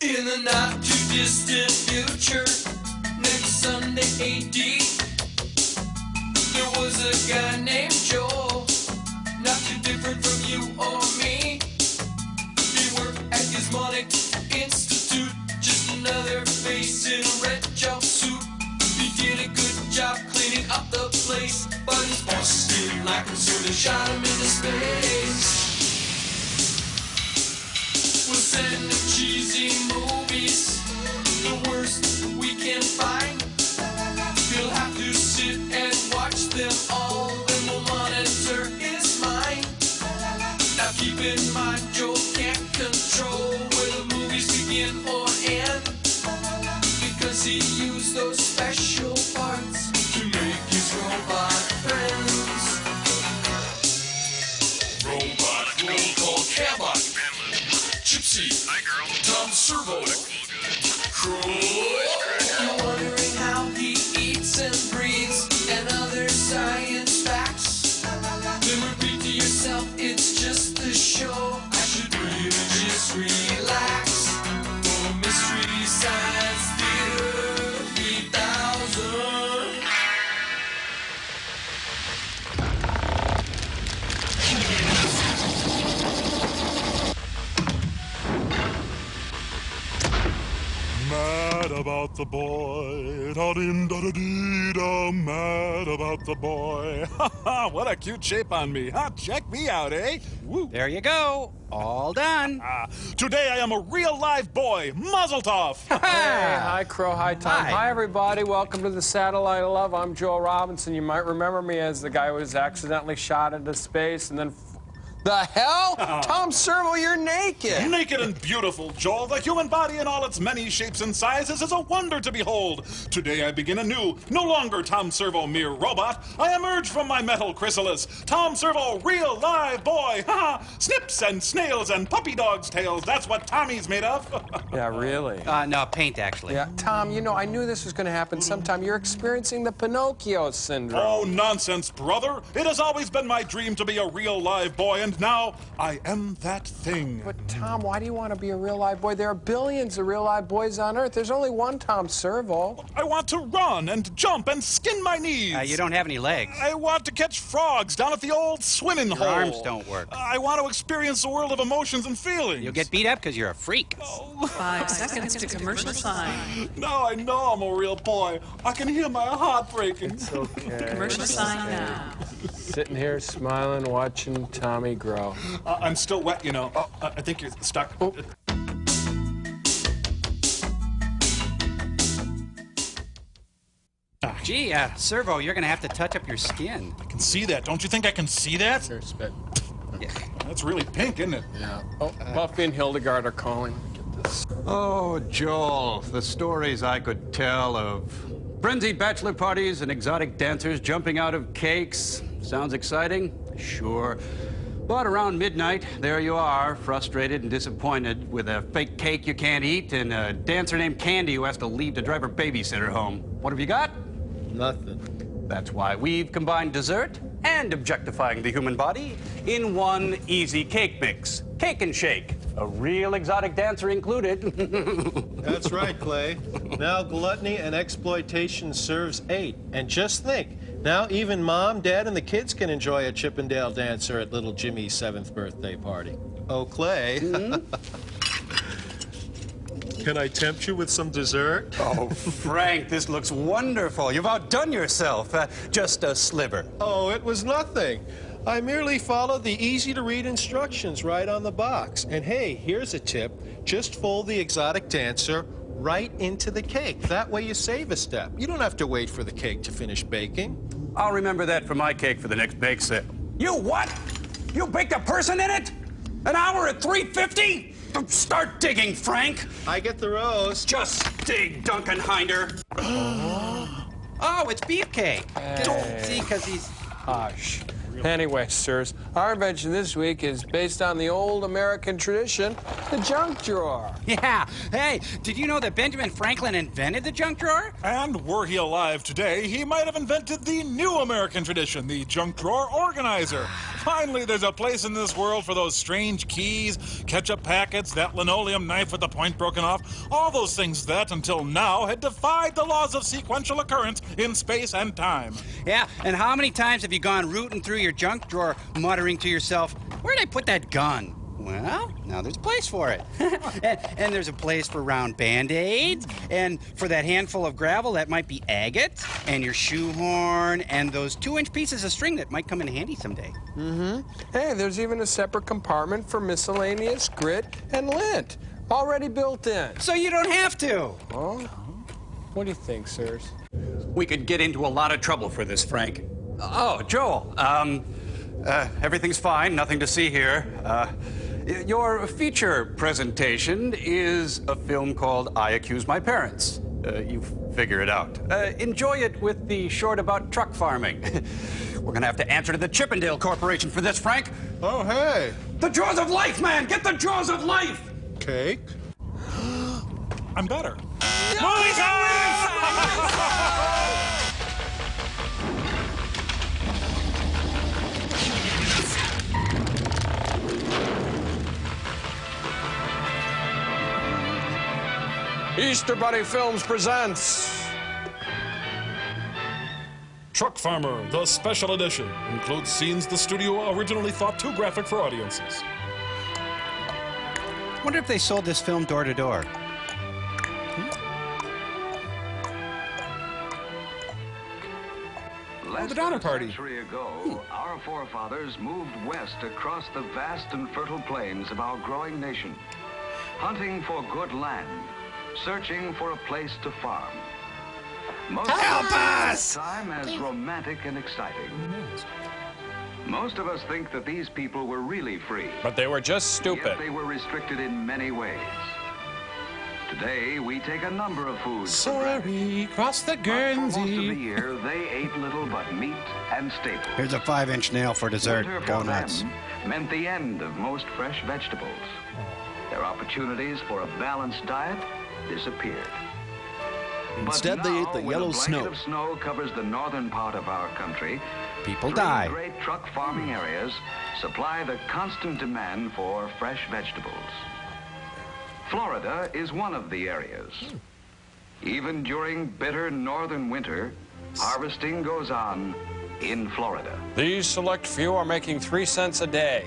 In the not too distant future, next Sunday AD, there was a guy named Joel, not too different from you or me. He worked at Gizmonic Institute, just another face in a red jumpsuit. He did a good job cleaning up the place, but his boss didn't like him, so they shot him into space. We'll send him cheesy movies, the worst we can find. He'll have to sit and watch them all, then we'll monitor his mind. Now keep in mind, Joel can't control where the movies begin or end, because he used those special parts to make his robot friends. Robot roll call Cabot, Gypsy, hi girl, Tom Servo, Croy. You're wondering how he eats and breathes and other science facts. Then repeat to yourself, it's just a show. I should really just relax. For Mystery Science Theater 3000. Mad about the boy, da-din-da-da-dee-da, mad about the boy. Ha ha, what a cute shape on me, huh? Check me out, eh? Woo. There you go. All done. Today I am a real live boy, Mazel Tov. Hey, hi, Crow. Hi, Tom. Hi, everybody. Welcome to the Satellite of Love. I'm Joel Robinson. You might remember me as the guy who was accidentally shot into space and then... The hell? Tom Servo, you're naked. Naked and beautiful, Joel. The human body in all its many shapes and sizes is a wonder to behold. Today I begin anew. No longer Tom Servo, mere robot. I emerge from my metal chrysalis. Tom Servo, real live boy. Ha ha! Snips and snails and puppy dogs' tails. That's what Tommy's made of. Yeah, really? No, paint, actually. Yeah, Tom, you know, I knew this was going to happen sometime. You're experiencing the Pinocchio syndrome. Oh, nonsense, brother. It has always been my dream to be a real live boy, and now I am that thing. But, Tom, why do you want to be a real live boy? There are billions of real live boys on Earth. There's only one Tom Servo. I want to run and jump and skin my knees. You don't have any legs. I want to catch frogs down at the old swimming hole. Your arms don't work. I want to experience the world of emotions and feelings. You'll get beat up because you're a freak. Oh. 5 seconds to commercial sign. Now I know I'm a real boy. I can hear my heart breaking. It's okay. Commercial sign now. Sitting here smiling, watching Tommy grow. I'm still wet, you know. I think you're stuck. Oh. Gee, Servo, you're going to have to touch up your skin. I can see that. Don't you think I can see that? Here, spit. Yeah. That's really pink, isn't it? Yeah. Oh, Buffy and Hildegard are calling. Get this. Oh, Joel, the stories I could tell of frenzied bachelor parties and exotic dancers jumping out of cakes. Sounds exciting? Sure. But around midnight, there you are, frustrated and disappointed with a fake cake you can't eat and a dancer named Candy who has to leave to drive her babysitter home. What have you got? Nothing. That's why we've combined dessert and objectifying the human body in one easy cake mix. Cake and shake. A real exotic dancer included. That's right, Clay. Now gluttony and exploitation serves 8. And just think, now even Mom, Dad, and the kids can enjoy a Chippendale dancer at little Jimmy's 7th birthday party. Oh, Clay. Can I tempt you with some dessert? Oh, Frank, this looks wonderful. You've outdone yourself. Just a sliver. Oh, it was nothing. I merely followed the easy-to-read instructions right on the box. And hey, here's a tip. Just fold the exotic dancer right into the cake. That way you save a step. You don't have to wait for the cake to finish baking. I'll remember that for my cake for the next bake sale. You what? You baked a person in it? An hour at $3.50? Start digging, Frank. I get the roast. Just dig, Dunkenhinder. Oh, it's beefcake. Hey. See, because he's... Hush. Anyway, sirs, our invention this week is based on the old American tradition, the junk drawer. Yeah. Hey, did you know that Benjamin Franklin invented the junk drawer? And were he alive today, he might have invented the new American tradition, the junk drawer organizer. Finally, there's a place in this world for those strange keys, ketchup packets, that linoleum knife with the point broken off, all those things that, until now, had defied the laws of sequential occurrence in space and time. Yeah, and how many times have you gone rooting through your junk drawer, muttering to yourself, where'd I put that gun? Well, now there's a place for it. and there's a place for round Band-Aids, and for that handful of gravel that might be agate, and your shoehorn, and those 2-inch pieces of string that might come in handy someday. Hey, there's even a separate compartment for miscellaneous grit and lint, already built in. So you don't have to. Oh, what do you think, sirs? We could get into a lot of trouble for this, Frank. Oh, Joel, everything's fine, nothing to see here. Your feature presentation is a film called I Accuse My Parents. You figure it out. Enjoy it with the short about truck farming. We're gonna have to answer to the Chippendale Corporation for this, Frank. Oh, hey. The jaws of life, man! Get the jaws of life! Cake? I'm better. Easter Bunny Films presents Truck Farmer, the special edition, includes scenes the studio originally thought too graphic for audiences. Wonder if they sold this film door to door. Oh, the Donner Party. A century ago, our forefathers moved west across the vast and fertile plains of our growing nation, hunting for good land, searching for a place to farm. Most Help us! Time as romantic and exciting. Most of us think that these people were really free, But they were just yet stupid. they were restricted in many ways. Today, we take a number of foods for granted. Sorry, cross the But for most of the Guernsey. year, they ate little but meat and staples. Here's a 5-inch nail for dessert. Winter Go for nuts. them meant the end of most fresh vegetables. Their opportunities for a balanced diet disappeared. Instead, But they now, ate the when yellow a blanket snow. of snow covers the northern part of our country. People three die. great truck farming areas supply the constant demand for fresh vegetables. Florida is one of the areas. Even during bitter northern winter, harvesting goes on in Florida. These select few are making 3 cents a day.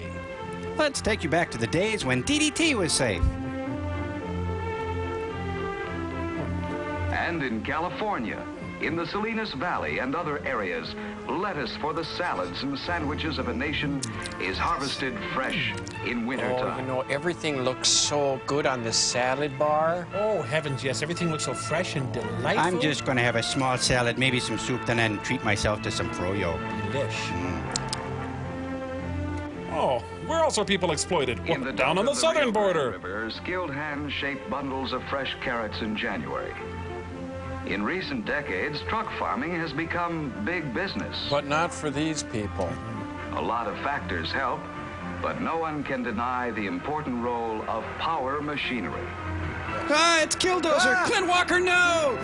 Let's take you back to the days when DDT was safe. And in California, in the Salinas Valley and other areas, lettuce for the salads and sandwiches of a nation is harvested fresh in Oh, wintertime. you know, everything looks so good on this salad bar. Oh, heavens, yes. Everything looks so fresh and delightful. I'm just going to have a small salad, maybe some soup, and then treat myself to some froyo. Delish. Oh, where else are people exploited? In Well, the down on delta the of southern Rio border. Grande River, skilled hands shape bundles of fresh carrots in January. In recent decades, truck farming has become big business. But not for these people. A lot of factors help, but no one can deny the important role of power machinery. Ah, it's Killdozer! Clint Walker, no!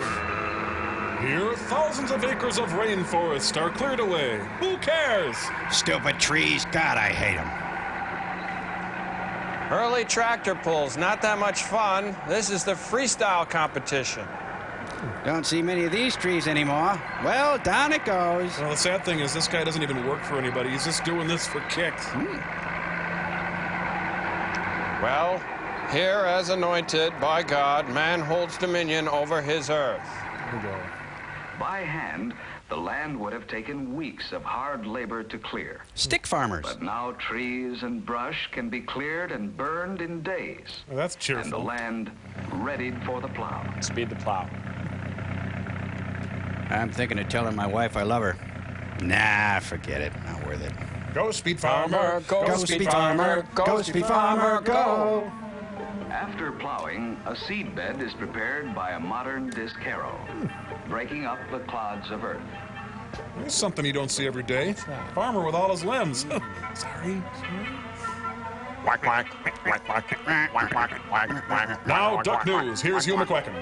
Here, thousands of acres of rainforest are cleared away. Who cares? Stupid trees. God, I hate them. Early tractor pulls, not that much fun. This is the freestyle competition. Don't see many of these trees anymore. Well, down it goes. Well, the sad thing is this guy doesn't even work for anybody. He's just doing this for kicks. Well, here as anointed by God, man holds dominion over his earth. By hand, the land would have taken weeks of hard labor to clear. Stick farmers. But now trees and brush can be cleared and burned in days. Well, that's And the cheerful. land readied for the plow. Speed the plow. I'm thinking of telling my wife I love her. Nah, forget it. Not worth it. Go, Speed Farmer. Go, speed farmer. Go, speed farmer, go. After plowing, a seed bed is prepared by a modern disc harrow, breaking up the clods of earth. Here's something you don't see every day. Farmer with all his limbs. Sorry. Quack, quack, quack, quack, quack, quack, quack, quack. Now, Duck News. Here's Hugh McQuacken.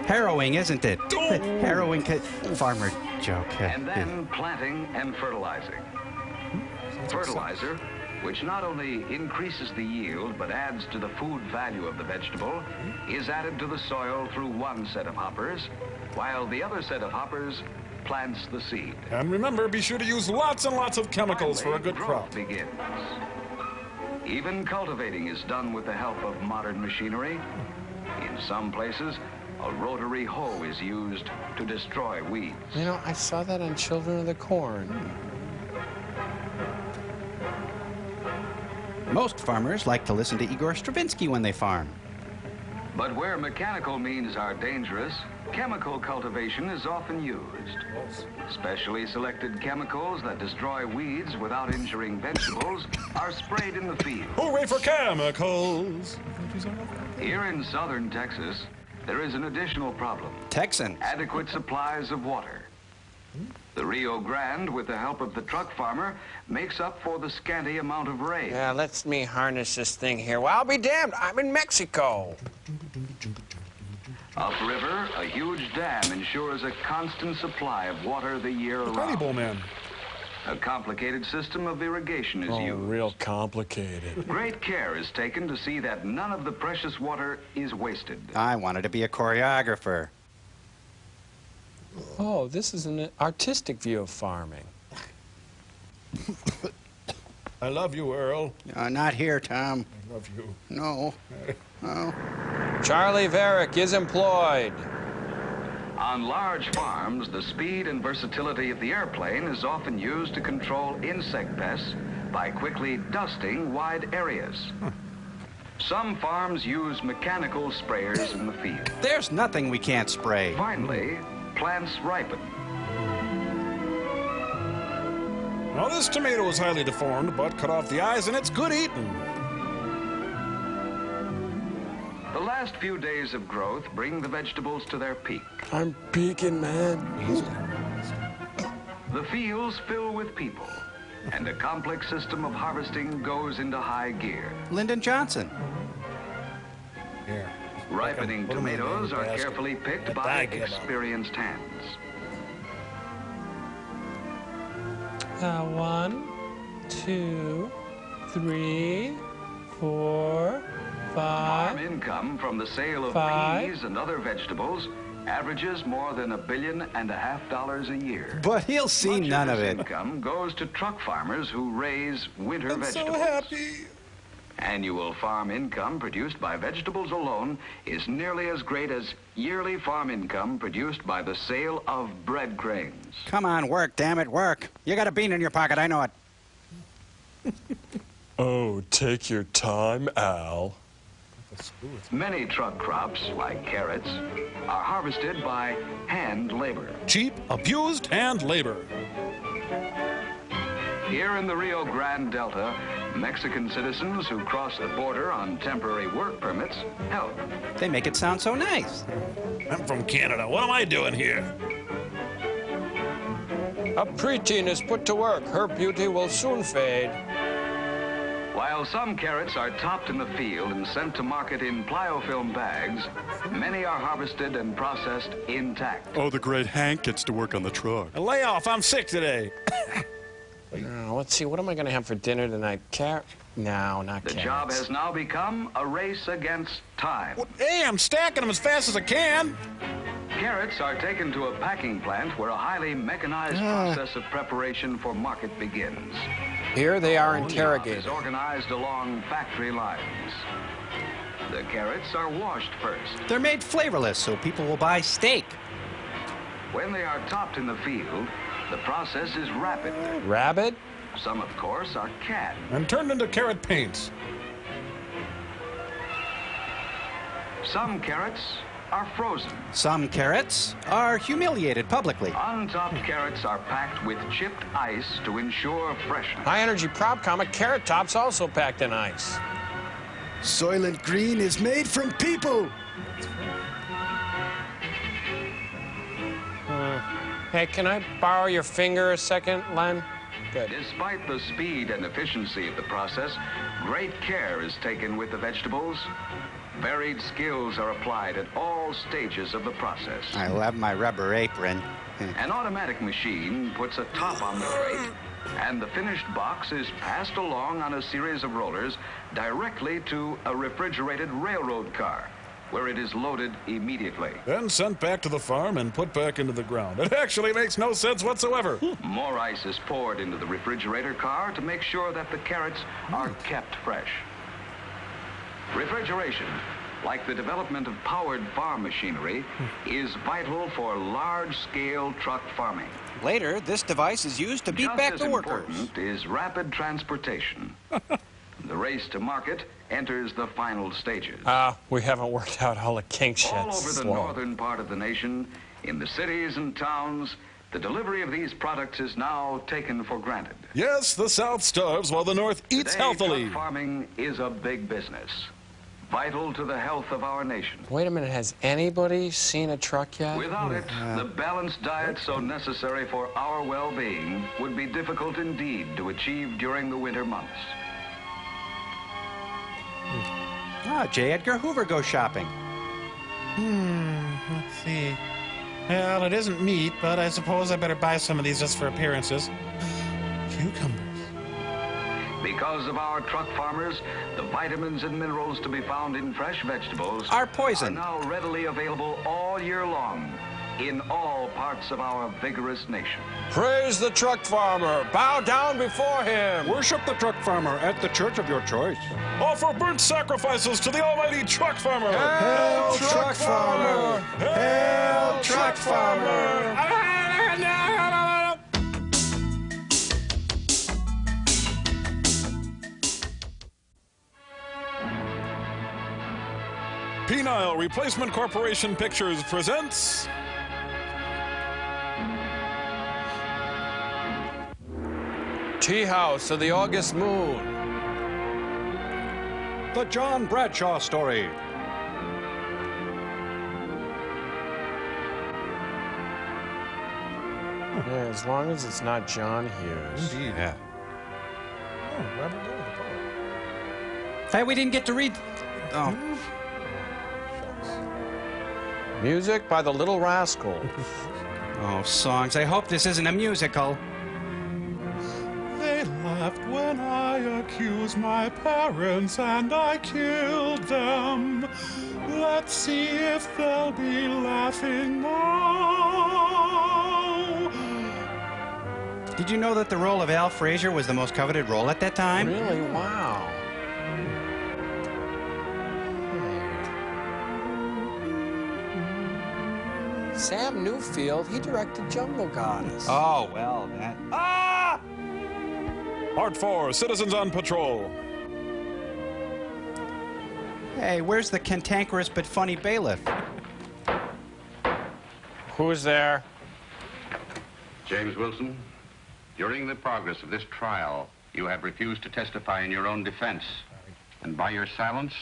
Harrowing, isn't it? Harrowing farmer joke. And then planting and fertilizing. Fertilizer, which not only increases the yield but adds to the food value of the vegetable, is added to the soil through one set of hoppers, while the other set of hoppers plants the seed. And remember, be sure to use lots and lots of chemicals for a good crop. Growth begins. Even cultivating is done with the help of modern machinery. In some places, a rotary hoe is used to destroy weeds. You know, I saw that on Children of the Corn. Most farmers like to listen to Igor Stravinsky when they farm. But where mechanical means are dangerous, chemical cultivation is often used. Specially selected chemicals that destroy weeds without injuring vegetables are sprayed in the field. Hooray for chemicals! Here in southern Texas, there is an additional problem. Texan. Adequate supplies of water. The Rio Grande, with the help of the truck farmer, makes up for the scanty amount of rain. Yeah, let me harness this thing here. Well, I'll be damned. I'm in Mexico. Upriver, a huge dam ensures a constant supply of water the year Tiny around. Bowl Man. A complicated system of irrigation is used. Real complicated. Great care is taken to see that none of the precious water is wasted. I wanted to be a choreographer. Oh, this is an artistic view of farming. I love you, Earl. Not here, Tom. I love you. No. Oh. Charlie Varick is employed. On large farms, the speed and versatility of the airplane is often used to control insect pests by quickly dusting wide areas. Some farms use mechanical sprayers in the field. There's nothing we can't spray. Finally, plants ripen. Now, this tomato is highly deformed, but cut off the eyes and it's good eating. The last few days of growth bring the vegetables to their peak. I'm peeking, man. The fields fill with people, and a complex system of harvesting goes into high gear. Lyndon Johnson. Here. Ripening Put 'em in tomatoes the are basket. carefully picked Let by that get out. experienced hands. 1, 2, 3, 4, 5. Farm income from the sale of Five. peas and other vegetables averages more than $1.5 billion a year. But he'll see Much none of this it. income goes to truck farmers who raise winter I'm so vegetables. happy. Annual farm income produced by vegetables alone is nearly as great as yearly farm income produced by the sale of bread grains. Come on, work, damn it, work. You got a bean in your pocket, I know it. Oh, take your time, Al. Many truck crops, like carrots, are harvested by hand labor. Cheap, abused, and labor. Here in the Rio Grande Delta, Mexican citizens who cross the border on temporary work permits help. They make it sound so nice. I'm from Canada. What am I doing here? A preteen is put to work. Her beauty will soon fade. While some carrots are topped in the field and sent to market in pliofilm bags, many are harvested and processed intact. Oh, the great Hank gets to work on the truck. A layoff. I'm sick today. Let's see, what am I going to have for dinner tonight? No, not The carrots. job has now become a race against time. Hey, I'm stacking them as fast as I can. Carrots are taken to a packing plant where a highly mechanized process of preparation for market begins. Here they are The job interrogated. is organized along factory lines. The carrots are washed first. They're made flavorless so people will buy steak. When they are topped in the field, the process is rapid. Rabbit? Some, of course, are canned. And turned into carrot paints. Some carrots are frozen. Some carrots are humiliated publicly. Untopped carrots are packed with chipped ice to ensure freshness. High-energy prop comic Carrot Top's also packed in ice. Soylent Green is made from people. Hey, can I borrow your finger a second, Len? Good. Despite the speed and efficiency of the process, great care is taken with the vegetables. Varied skills are applied at all stages of the process. I love my rubber apron. An automatic machine puts a top on the crate, and the finished box is passed along on a series of rollers directly to a refrigerated railroad car, where it is loaded immediately. Then sent back to the farm and put back into the ground. It actually makes no sense whatsoever. More ice is poured into the refrigerator car to make sure that the carrots are kept fresh. Refrigeration, like the development of powered farm machinery, is vital for large-scale truck farming. Later, this device is used to beat Just back as the workers. important is rapid transportation. The race to market enters the final stages. We haven't worked out all the kinks yet. All over the Slow. northern part of the nation, in the cities and towns, the delivery of these products is now taken for granted. Yes, the South starves while the North eats Today, healthily. truck farming is a big business, vital to the health of our nation. Wait a minute, has anybody seen a truck yet? Without it, the balanced diet so necessary for our well-being would be difficult indeed to achieve during the winter months. J. Edgar Hoover goes shopping. Let's see. Well, it isn't meat, but I suppose I better buy some of these just for appearances. Cucumbers. Because of our truck farmers, the vitamins and minerals to be found in fresh vegetables Are poison. now readily available all year long in all parts of our vigorous nation. Praise the truck farmer. Bow down before him. Worship the truck farmer at the church of your choice. Offer burnt sacrifices to the almighty truck farmer. Hail, truck farmer. Hail, truck farmer. Penile Replacement Corporation Pictures presents Tea House of the August Moon. The John Bradshaw story. Yeah, as long as it's not John Hughes. Indeed. Yeah. Oh, Robert Downey, the poet. In fact, we didn't get to read. Oh, Music by the Little Rascals. oh, songs. I hope this isn't a musical. They laughed when I accused my parents and I killed them. Let's see if they'll be laughing now. Did you know that the role of Al Frazier was the most coveted role at that time? Really? Wow. Sam Newfield, he directed Jungle Goddess. Oh, well, that. Ah! Part 4, Citizens on Patrol. Hey, where's the cantankerous but funny bailiff? Who's there? James Wilson, during the progress of this trial, you have refused to testify in your own defense, and by your silence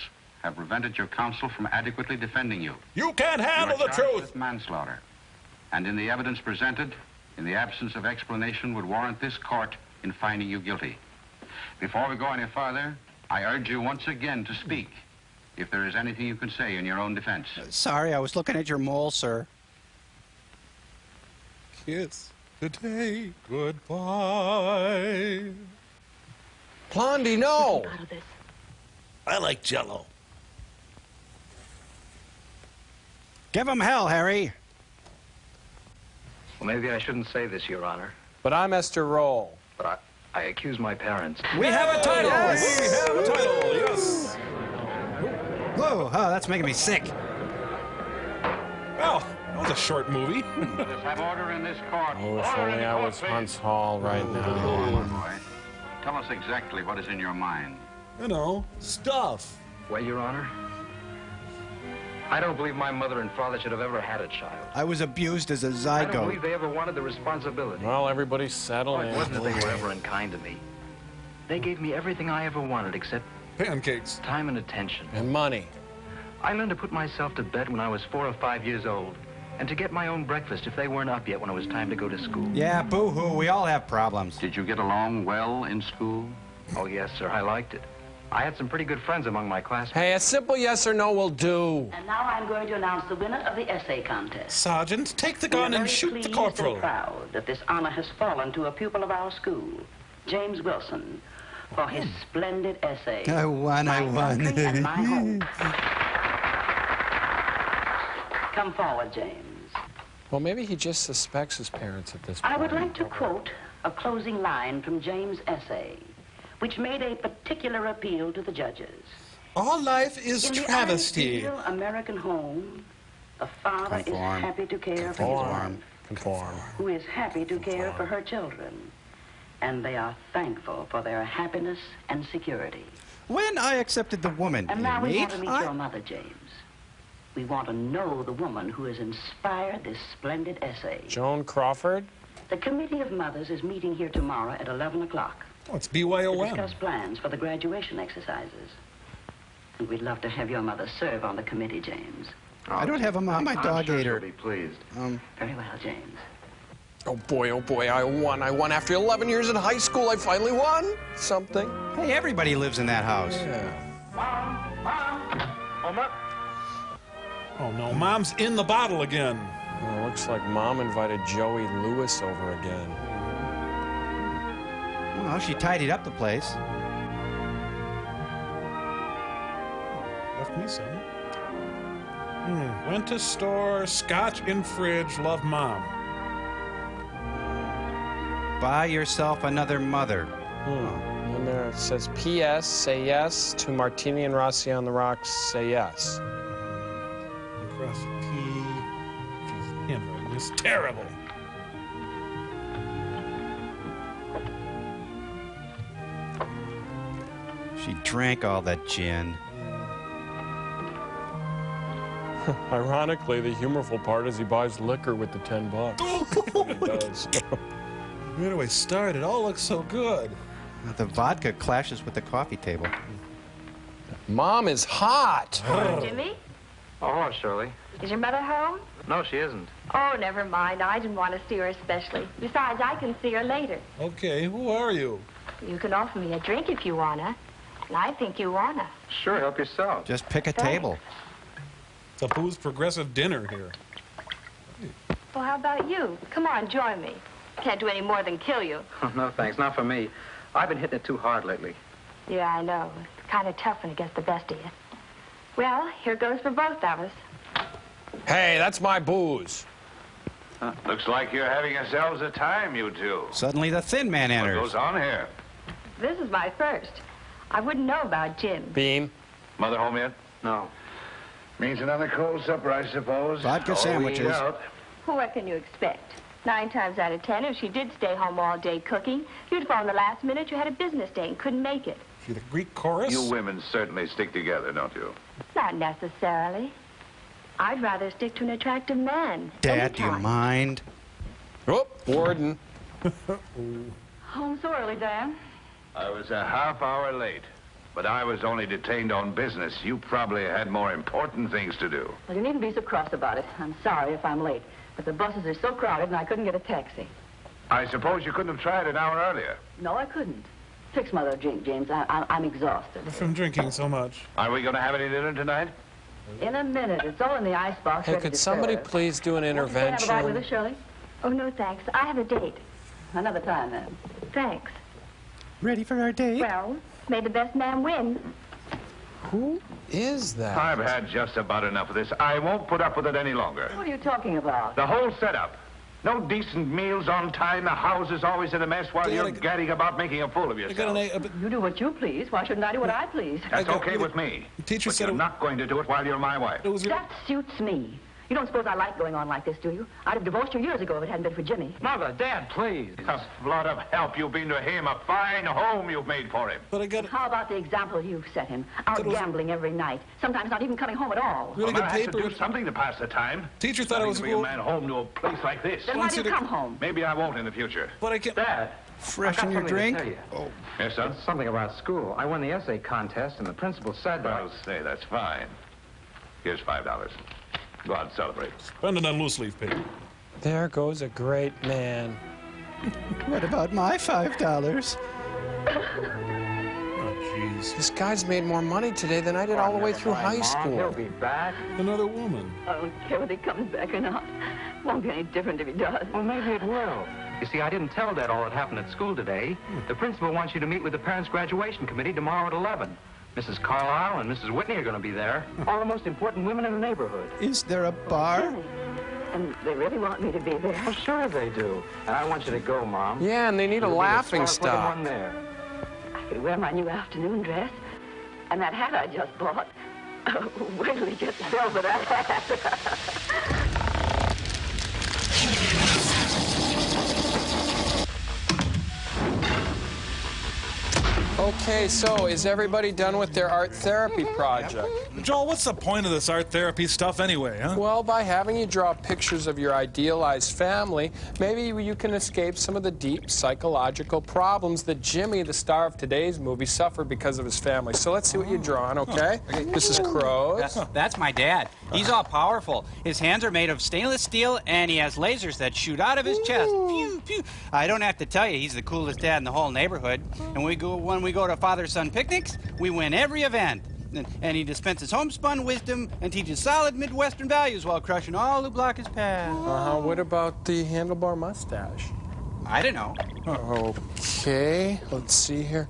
have prevented your counsel from adequately defending you. You can't handle You the are charged truth. with manslaughter, and in the evidence presented, in the absence of explanation, would warrant this court in finding you guilty. Before we go any farther, I urge you once again to speak, if there is anything you can say in your own defense. Sorry, I was looking at your mole, sir. Kiss today, goodbye. Blondie, no! I like Jell-O. Give him hell, Harry. Well, maybe I shouldn't say this, Your Honor, But I'm Esther Roll. but I accuse my parents. We have a title! We have a title, yes. Whoa, oh, that's making me sick. Well, that was a short movie. Let us have order in this court. Oh, if only I was Hunts Hall right now. Boy, tell us exactly what is in your mind. You know, stuff. Well, Your Honor, I don't believe my mother and father should have ever had a child. I was abused as a I don't zygote. believe they ever wanted the responsibility. Well, everybody's settled Well, it wasn't in. that they were ever unkind to me. They gave me everything I ever wanted except Pancakes. time and attention. And money. I learned to put myself to bed when I was 4 or 5 years old. and to get my own breakfast if they weren't up yet when it was time to go to school. Yeah, boo-hoo. We all have problems. Did you get along well in school? Oh, yes, sir. I liked it. I had some pretty good friends among my classmates. Hey, a simple yes or no will do. And now I'm going to announce the winner of the essay contest. Sergeant, take the gun and shoot the corporal. We are very proud that this honor has fallen to a pupil of our school, James Wilson, for his splendid essay. I won. Country and My Home. Come forward, James. Well, maybe he just suspects his parents at this point. I would like to quote a closing line from James' essay, which made a particular appeal to the judges. All life is In travesty. the ideal American home, the father is happy to care for his wife, who is happy to care for her children, and they are thankful for their happiness and security. When I accepted the woman, And now we mate, want to meet your mother, James. We want to know the woman who has inspired this splendid essay. Joan Crawford? The Committee of Mothers is meeting here tomorrow at 11 o'clock. Oh, it's To BYOM. discuss plans for the graduation exercises. And we'd love to have your mother serve on the committee, James. I don't have a mom. My dog ate her. Be pleased. Very well, James. Oh, boy, I won. I won after 11 years in high school. I finally won something. Hey, everybody lives in that house. Home up. Oh, no. Mom's in the bottle again. Oh, looks like Mom invited Joey Lewis over again. Well, she tidied up the place. Left me some. Went to store, scotch in fridge, love mom. Buy yourself another mother. And there it says, P.S. Say yes to Martini and Rossi on the Rocks. Say yes. Across the P. Jeez, handwriting is terrible. She drank all that gin. Ironically, the humorful part is he buys liquor with the $10. He does. Where do I start? It all looks so good. The vodka clashes with the coffee table. Mom is hot. Jimmy, Oh, Shirley. is your mother home? No, she isn't. Oh, never mind. I didn't want to see her especially. Besides, I can see her later. Okay, who are you? You can offer me a drink if you wanna. And I think you wanna. Sure, help yourself. Just pick a Thanks. table. It's a booze progressive dinner here. Well, how about you? Come on, join me. Can't do any more than kill you. No, thanks. Not for me. I've been hitting it too hard lately. Yeah, I know. It's kind of tough when it gets the best of you. Well, here goes for both of us. Hey, that's my booze. Looks like you're having yourselves a time, you two. Suddenly the thin man What enters. goes on here? This is my first. I wouldn't know about Jim. Bean. Mother home yet? No. Means another cold supper, I suppose. Vodka All we sandwiches. eat out. Well, what can you expect? 9 times out of 10, if she did stay home all day cooking, you'd phone the last minute you had a business day and couldn't make it. You the Greek chorus? You women certainly stick together, don't you? Not necessarily. I'd rather stick to an attractive man. Dad, do you anytime. mind? Oh, Warden. Home so early, Dan. I was a half hour late, but I was only detained on business. You probably had more important things to do. Well, you needn't be so cross about it. I'm sorry if I'm late, but the buses are so crowded and I couldn't get a taxi. I suppose you couldn't have tried an hour earlier. No, I couldn't. Fix Mother a drink, James. I'm exhausted. From drinking so much. Are we going to have any dinner tonight? In a minute. It's all in the icebox. Hey, ready could to somebody serve. please do an Won't you have a bite with us, intervention? Shirley? Oh, no, thanks. I have a date. Another time, then. Thanks. Ready for our date? Well, may the best man win. Who is that? I've had just about enough of this. I won't put up with it any longer. What are you talking about? The whole setup. No decent meals on time. The house is always in a mess while you're gadding about making a fool of yourself. You do what you please. Why shouldn't I do what I please? That's okay with me. Teacher but said you're not going to do it while you're my wife. That suits me. You don't suppose I like going on like this, do you? I'd have divorced you years ago if it hadn't been for Jimmy. Mother, Dad, please. A flood of help you've been to him. A fine home you've made for him. But I got. How about the example you've set him? Out gambling every night. Sometimes not even coming home at all. Well, I have to do something to pass the time. Teacher thought it was bring a man home to a place like this. Then why do you come home? Maybe I won't in the future. But I can't. Dad. Freshen I've got your something drink? to tell you. Oh. Yes, son? Something about school. I won the essay contest, and the principal said that. Well, say, that's fine. Here's $5. Go out and celebrate. Spend it on loose leaf paper. There goes a great man. What about my $5? Jeez. This guy's made more money today than I did all the way through high school. He'll be back. Another woman. I don't care whether he comes back or not. Won't be any different if he does. Well, maybe it will. You see, I didn't tell Dad all that happened at school today. The principal wants you to meet with the parents' graduation committee tomorrow at 11. Mrs. Carlisle and Mrs. Whitney are going to be there. All the most important women in the neighborhood. Is there a bar? And they really want me to be there. Well, sure they do. And I want you to go, Mom. Yeah, and they need a laughing You'll be the smartest stock. one there. I could wear my new afternoon dress and that hat I just bought. Wait till he gets the bill for that hat. Okay, so is everybody done with their art therapy project? Joel, what's the point of this art therapy stuff anyway, huh? Well, by having you draw pictures of your idealized family, maybe you can escape some of the deep psychological problems that Jimmy, the star of today's movie, suffered because of his family. So let's see what you're drawing, okay? This is Crows. That's my dad. He's all powerful. His hands are made of stainless steel, and he has lasers that shoot out of his chest. Pew, pew. I don't have to tell you, he's the coolest dad in the whole neighborhood. And when we go to father-son picnics, we win every event. And he dispenses homespun wisdom and teaches solid Midwestern values while crushing all who block his path. What about the handlebar mustache? I don't know. Okay, let's see here.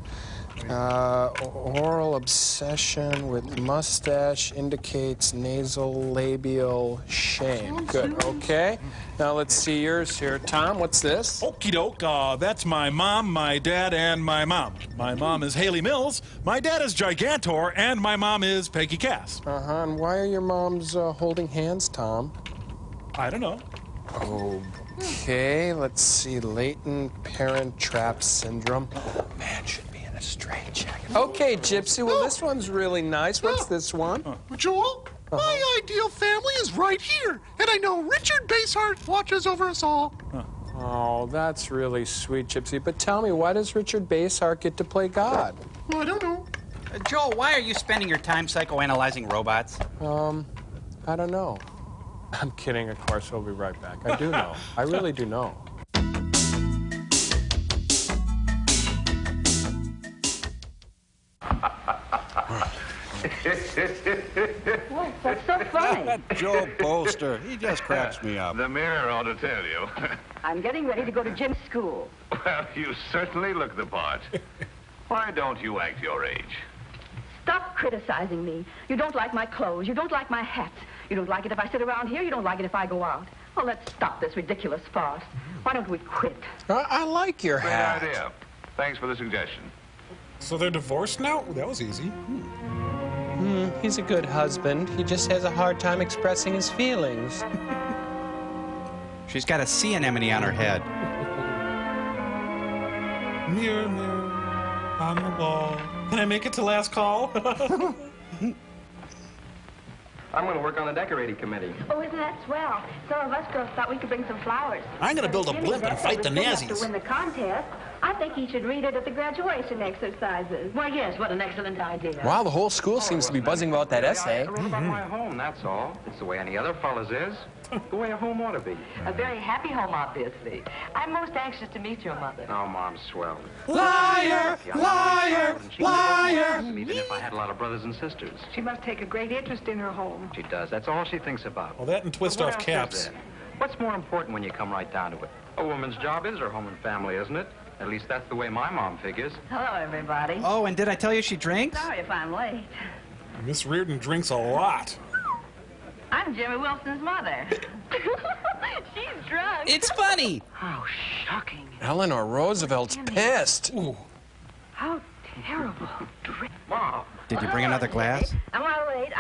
Oral obsession with mustache indicates nasal labial shame. Good, okay. Now let's see yours here. Tom, what's this? Okie doke. That's my mom, my dad, and my mom. My mom is Haley Mills, my dad is Gigantor, and my mom is Peggy Cass. And why are your moms holding hands, Tom? I don't know. Okay, let's see. Latent parent trap syndrome. Man should be in a straitjacket. Okay, Gypsy, well, this one's really nice. What's this one? Joel, my ideal family is right here, and I know Richard Basehart watches over us all. Oh, that's really sweet, Gypsy. But tell me, why does Richard Basehart get to play God? Well, I don't know. Joel, why are you spending your time psychoanalyzing robots? I don't know. I'm kidding, of course. We'll be right back. I do know. I really do know. What's so funny? Joe Bolster, he just cracks me up. The mirror ought to tell you. I'm getting ready to go to Jim's school. Well, you certainly look the part. Why don't you act your age? Stop criticizing me. You don't like my clothes. You don't like my hats. You don't like it if I sit around here. You don't like it if I go out. Well, let's stop this ridiculous farce. Why don't we quit? I like your Great hat. idea. Thanks for the suggestion. So they're divorced now? That was easy. He's a good husband. He just has a hard time expressing his feelings. She's got a sea anemone on her head. Mirror, mirror on the wall. Can I make it to last call? I'm going to work on the decorating committee. Oh, isn't that swell? Some of us girls thought we could bring some flowers. I'm going to build a Jimmy blimp and said fight he the was good enough Nazis. To win the contest, I think he should read it at the graduation exercises. Why, yes, what an excellent idea. Wow, the whole school seems to be buzzing about that essay. I wrote about my home, that's all. It's the way any other fella's is. The way a home ought to be. A very happy home, obviously. I'm most anxious to meet your mother. Oh, Mom's swell. Liar! Liar! Liar! Even if I had a lot of brothers and sisters. She must take a great interest in her home. She does. That's all she thinks about. Well, that and twist But what off else is caps. there? What's more important when you come right down to it? A woman's job is her home and family, isn't it? At least that's the way my mom figures. Hello, everybody. Oh, and did I tell you she drinks? Sorry if I'm late. Miss Reardon drinks a lot. I'm Jimmy Wilson's mother. She's drunk. It's funny. How shocking. Eleanor Roosevelt's pissed. How terrible. Mom. Did you bring another glass? I'm all late.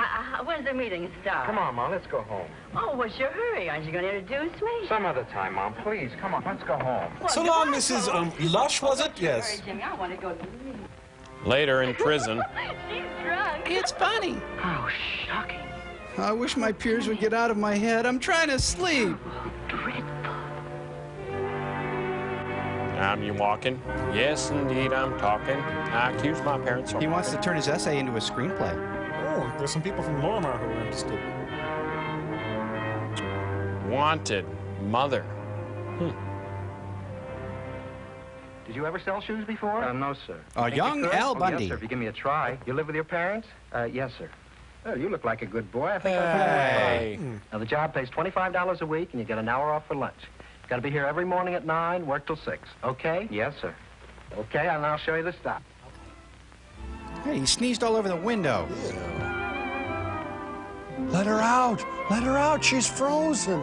When's the meeting start? Come on, Mom, let's go home. Oh, what's your hurry? Aren't you going to introduce me? Some other time, Mom, please. Come on, let's go home. So long, Mrs. Lush, was it? Yes. Jimmy, I want to go to the meeting. Later in prison. She's drunk. It's funny. How shocking. I wish my peers would get out of my head. I'm trying to sleep. You walking? Yes, indeed, I'm talking. I accuse my parents. He wants to turn his essay into a screenplay. Oh, there's some people from Lorimer who are interested. Wanted mother. Did you ever sell shoes before? No, sir. Young Al Bundy. Yes, sir, if you give me a try. You live with your parents? Yes, sir. Oh, you look like a good boy. I think Hey. Now, the job pays $25 a week, and you get an hour off for lunch. You got to be here every morning at 9, work till 6. Okay? Yes, sir. Okay, and I'll show you the stuff. Hey, he sneezed all over the window. Let her out. Let her out. She's frozen.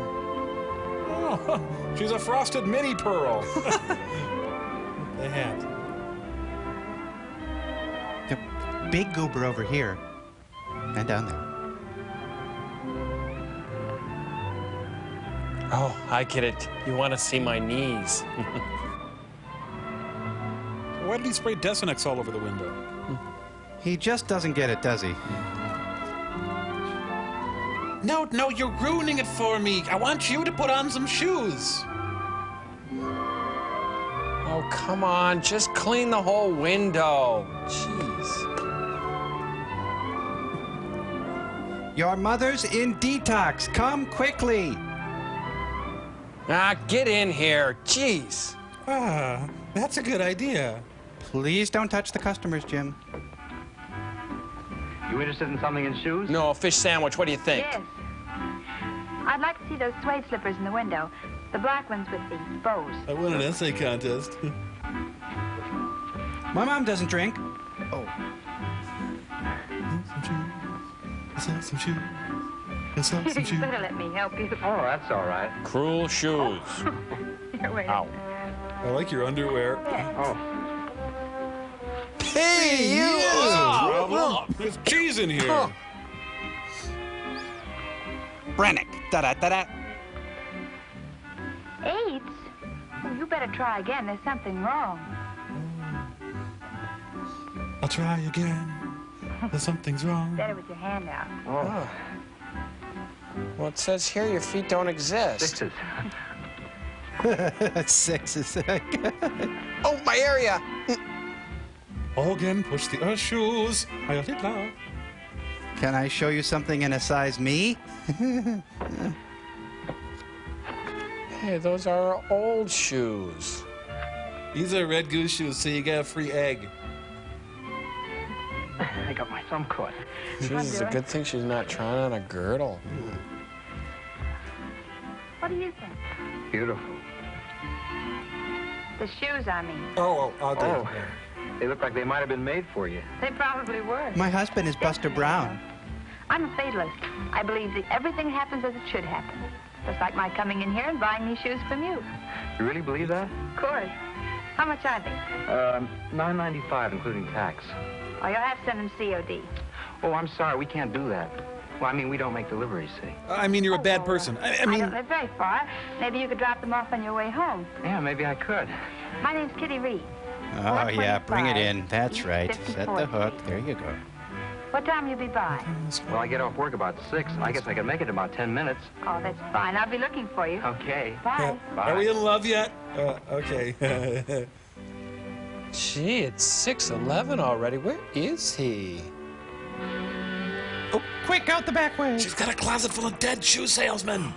Oh, she's a frosted mini pearl. The hat. The big goober over here and down there. Oh, I get it. You want to see my knees. Why did he spray Desenex all over the window? He just doesn't get it, does he? No, you're ruining it for me. I want you to put on some shoes. Oh, come on. Just clean the whole window. Jeez. Your mother's in detox. Come quickly. Ah, get in here. Jeez. Ah, that's a good idea. Please don't touch the customers, Jim. You interested in something in shoes? No, a fish sandwich. What do you think? Yes. I'd like to see those suede slippers in the window. The black ones with the bows. I won an essay contest. My mom doesn't drink. Oh. Some shoes. You better let me help you. Oh, that's all right. Cruel shoes. Here, wait. Ow. I like your underwear. Oh. Hey, you! There's cheese in here. Brennick. Da-da-da-da. AIDS? Oh, you better try again. There's something wrong. I'll try again. There's something's wrong. Better with your hand out. Oh. Well, it says here your feet don't exist. Sixes. Sixes. Oh, my area. Again, push the shoes. Can I show you something in a size me? Hey, those are old shoes. These are red goose shoes, so you get a free egg. I got my thumb caught. Jeez, it's a good thing she's not trying on a girdle. What do you think? Beautiful. The shoes, I mean. Oh, I'll do it. They look like they might have been made for you. They probably were. My husband is Buster Brown. I'm a fatalist. I believe that everything happens as it should happen. Just like my coming in here and buying these shoes from you. You really believe that? Of course. How much are they? $9.95, including tax. Oh, you'll have to send them COD. Oh, I'm sorry. We can't do that. Well, I mean, we don't make deliveries, see. I mean, you're a bad person. I mean... I don't live very far. Maybe you could drop them off on your way home. Yeah, maybe I could. My name's Kitty Reed. Oh, yeah, bring it in. That's right. Set the hook. There you go. What time will you be by? Well, I get off work about 6. I guess I can make it in about 10 minutes. Oh, that's fine. I'll be looking for you. Okay. Bye. Are we in love yet? Okay. Gee, it's 6:11 already. Where is he? Oh, quick, out the back way. She's got a closet full of dead shoe salesmen.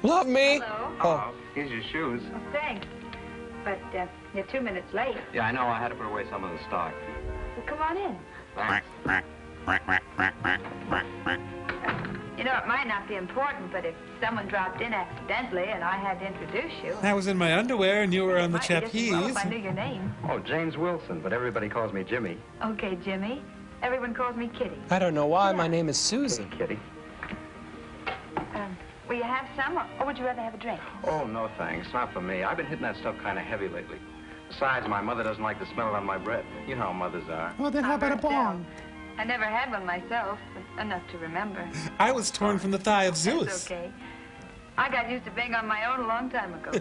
Love me? Hello. Oh, here's your shoes. Oh, thanks. But you're 2 minutes late. Yeah, I know. I had to put away some of the stock. Well, come on in. Thanks. You know, it might not be important, but if someone dropped in accidentally and I had to introduce you... I was in my underwear and you were on the Might be just as well if trapeze. I knew your name. Oh, James Wilson, but everybody calls me Jimmy. Okay, Jimmy. Everyone calls me Kitty. I don't know why. My name is Susan. Hey, Kitty. Will you have some, or would you rather have a drink? Oh, no thanks. Not for me. I've been hitting that stuff kind of heavy lately. Besides, my mother doesn't like to smell it on my bread. You know how mothers are. Well, then how about a bong? I never had one myself, but enough to remember. I was torn from the thigh of Zeus. That's okay. I got used to being on my own a long time ago.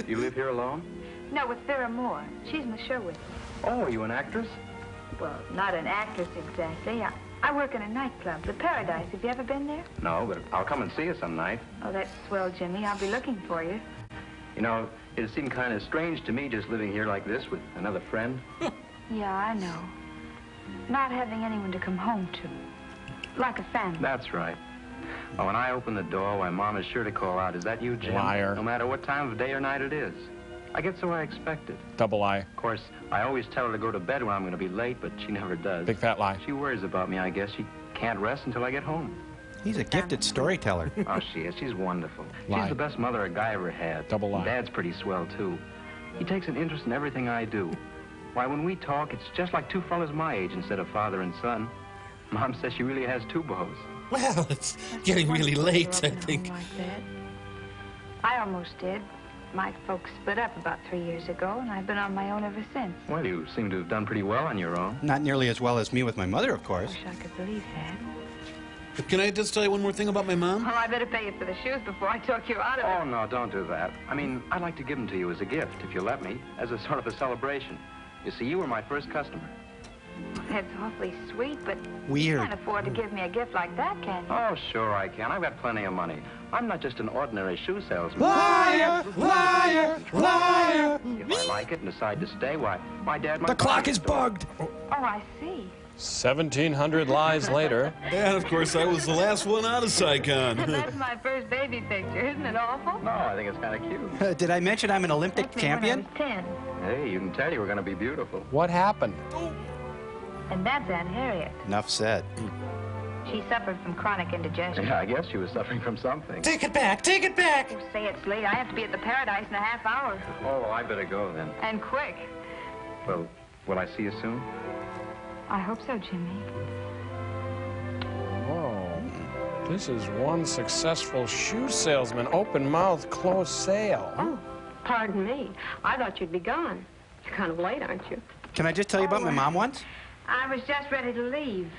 You live here alone? No, with Vera Moore. She's in the show with me. Oh, are you an actress? Well, not an actress exactly. I work in a nightclub, the Paradise. Have you ever been there? No, but I'll come and see you some night. Oh, that's swell, Jimmy. I'll be looking for you. You know, it seemed kind of strange to me just living here like this with another friend. Yeah, I know. Not having anyone to come home to. Like a family. That's right. Oh, when I open the door, why, Mom is sure to call out, "Is that you, Jim?" Liar. No matter what time of day or night it is. I get so I expect it. Double lie. Of course, I always tell her to go to bed when I'm going to be late, but she never does. Big fat lie. She worries about me, I guess. She can't rest until I get home. He's a gifted storyteller. Oh, she is. She's wonderful. Lie. She's the best mother a guy ever had. Double lie. Dad's pretty swell, too. He takes an interest in everything I do. Why, when we talk, it's just like two fellas my age instead of father and son. Mom says she really has two beaux. Well, it's getting really late, I think. Like that. I almost did. My folks split up about 3 years ago, and I've been on my own ever since. Well, you seem to have done pretty well on your own. Not nearly as well as me with my mother, of course. Wish I could believe that. But can I just tell you one more thing about my mom? Well, I better pay you for the shoes before I talk you out of it. Oh, no, don't do that. I mean, I'd like to give them to you as a gift, if you let me, as a sort of a celebration. You see, you were my first customer. That's awfully sweet, but Weird. you can't afford to give me a gift like that, can you? Oh, sure I can. I've got plenty of money. I'm not just an ordinary shoe salesman. Liar! Liar! Liar! If I like it and decide to stay, why, my dad might... The clock is bugged! Oh, I see. 1,700 lies later. And, of course, I was the last one out of Saigon. That's my first baby picture. Isn't it awful? No, I think it's kind of cute. Did I mention I'm an Olympic That's me champion? when I was 10. Hey, you can tell you were going to be beautiful. What happened? And that's Aunt Harriet. Enough said. She suffered from chronic indigestion. Yeah, I guess she was suffering from something. Take it back! Take it back! You say it's late. I have to be at the Paradise in a half hour. Oh, well, I better go then. And quick. Well, will I see you soon? I hope so, Jimmy. Oh, this is one successful shoe salesman. Open mouth, closed sale. Oh, pardon me. I thought you'd be gone. You're kind of late, aren't you? Can I just tell you about my mom once? I was just ready to leave.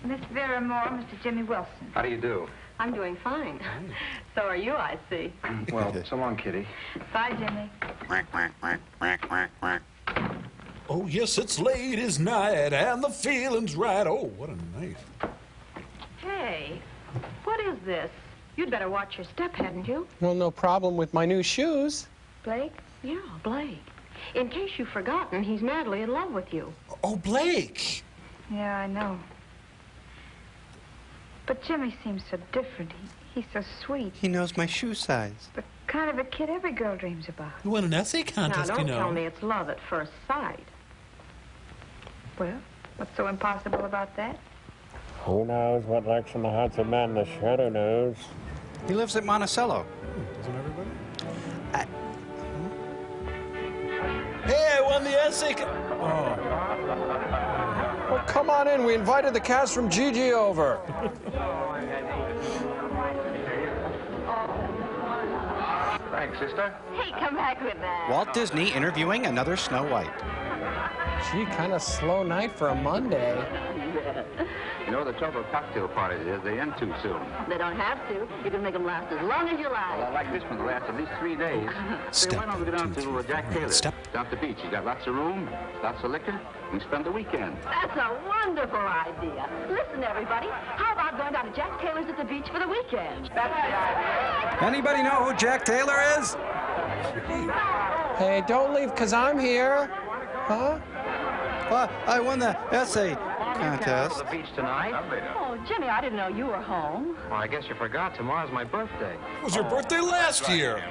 Miss Vera Moore, Mr. Jimmy Wilson. How do you do? I'm doing fine. So are you, I see. Well, so long, Kitty. Bye, Jimmy. Oh, yes, it's late as night, and the feeling's right. Oh, what a night. Hey, what is this? You'd better watch your step, hadn't you? Well, no problem with my new shoes. Blake? Yeah, Blake. In case you've forgotten, he's madly in love with you. Oh, Blake. Yeah, I know. But Jimmy seems so different. He's so sweet. He knows my shoe size. The kind of a kid every girl dreams about. You won an essay contest, Now, don't you know. tell me it's love at first sight. Well, what's so impossible about that? Who knows what lurks in the hearts of men? The shadow knows. He lives at Monticello. Doesn't everybody? Hey, I won the essay Well, come on in. We invited the cast from Gigi over. Thanks, sister. Hey, come back with that. Walt Disney interviewing another Snow White. Gee, kind of slow night for a Monday. You know, the trouble with cocktail parties is they end too soon. They don't have to. You can make them last as long as you Well, I like. like this one to last at least 3 days. Say, why don't we go down to Jack Taylor's? Down at the beach. You got lots of room, lots of liquor. We can spend the weekend. That's a wonderful idea. Listen, everybody. How about going down to Jack Taylor's at the beach for the weekend? That's the idea. Anybody know who Jack Taylor is? Hey, don't leave, because I'm here. Huh? Well, I won the essay contest. The beach tonight? Oh, Jimmy, I didn't know you were home. Well, I guess you forgot. Tomorrow's my birthday. It was your birthday last year.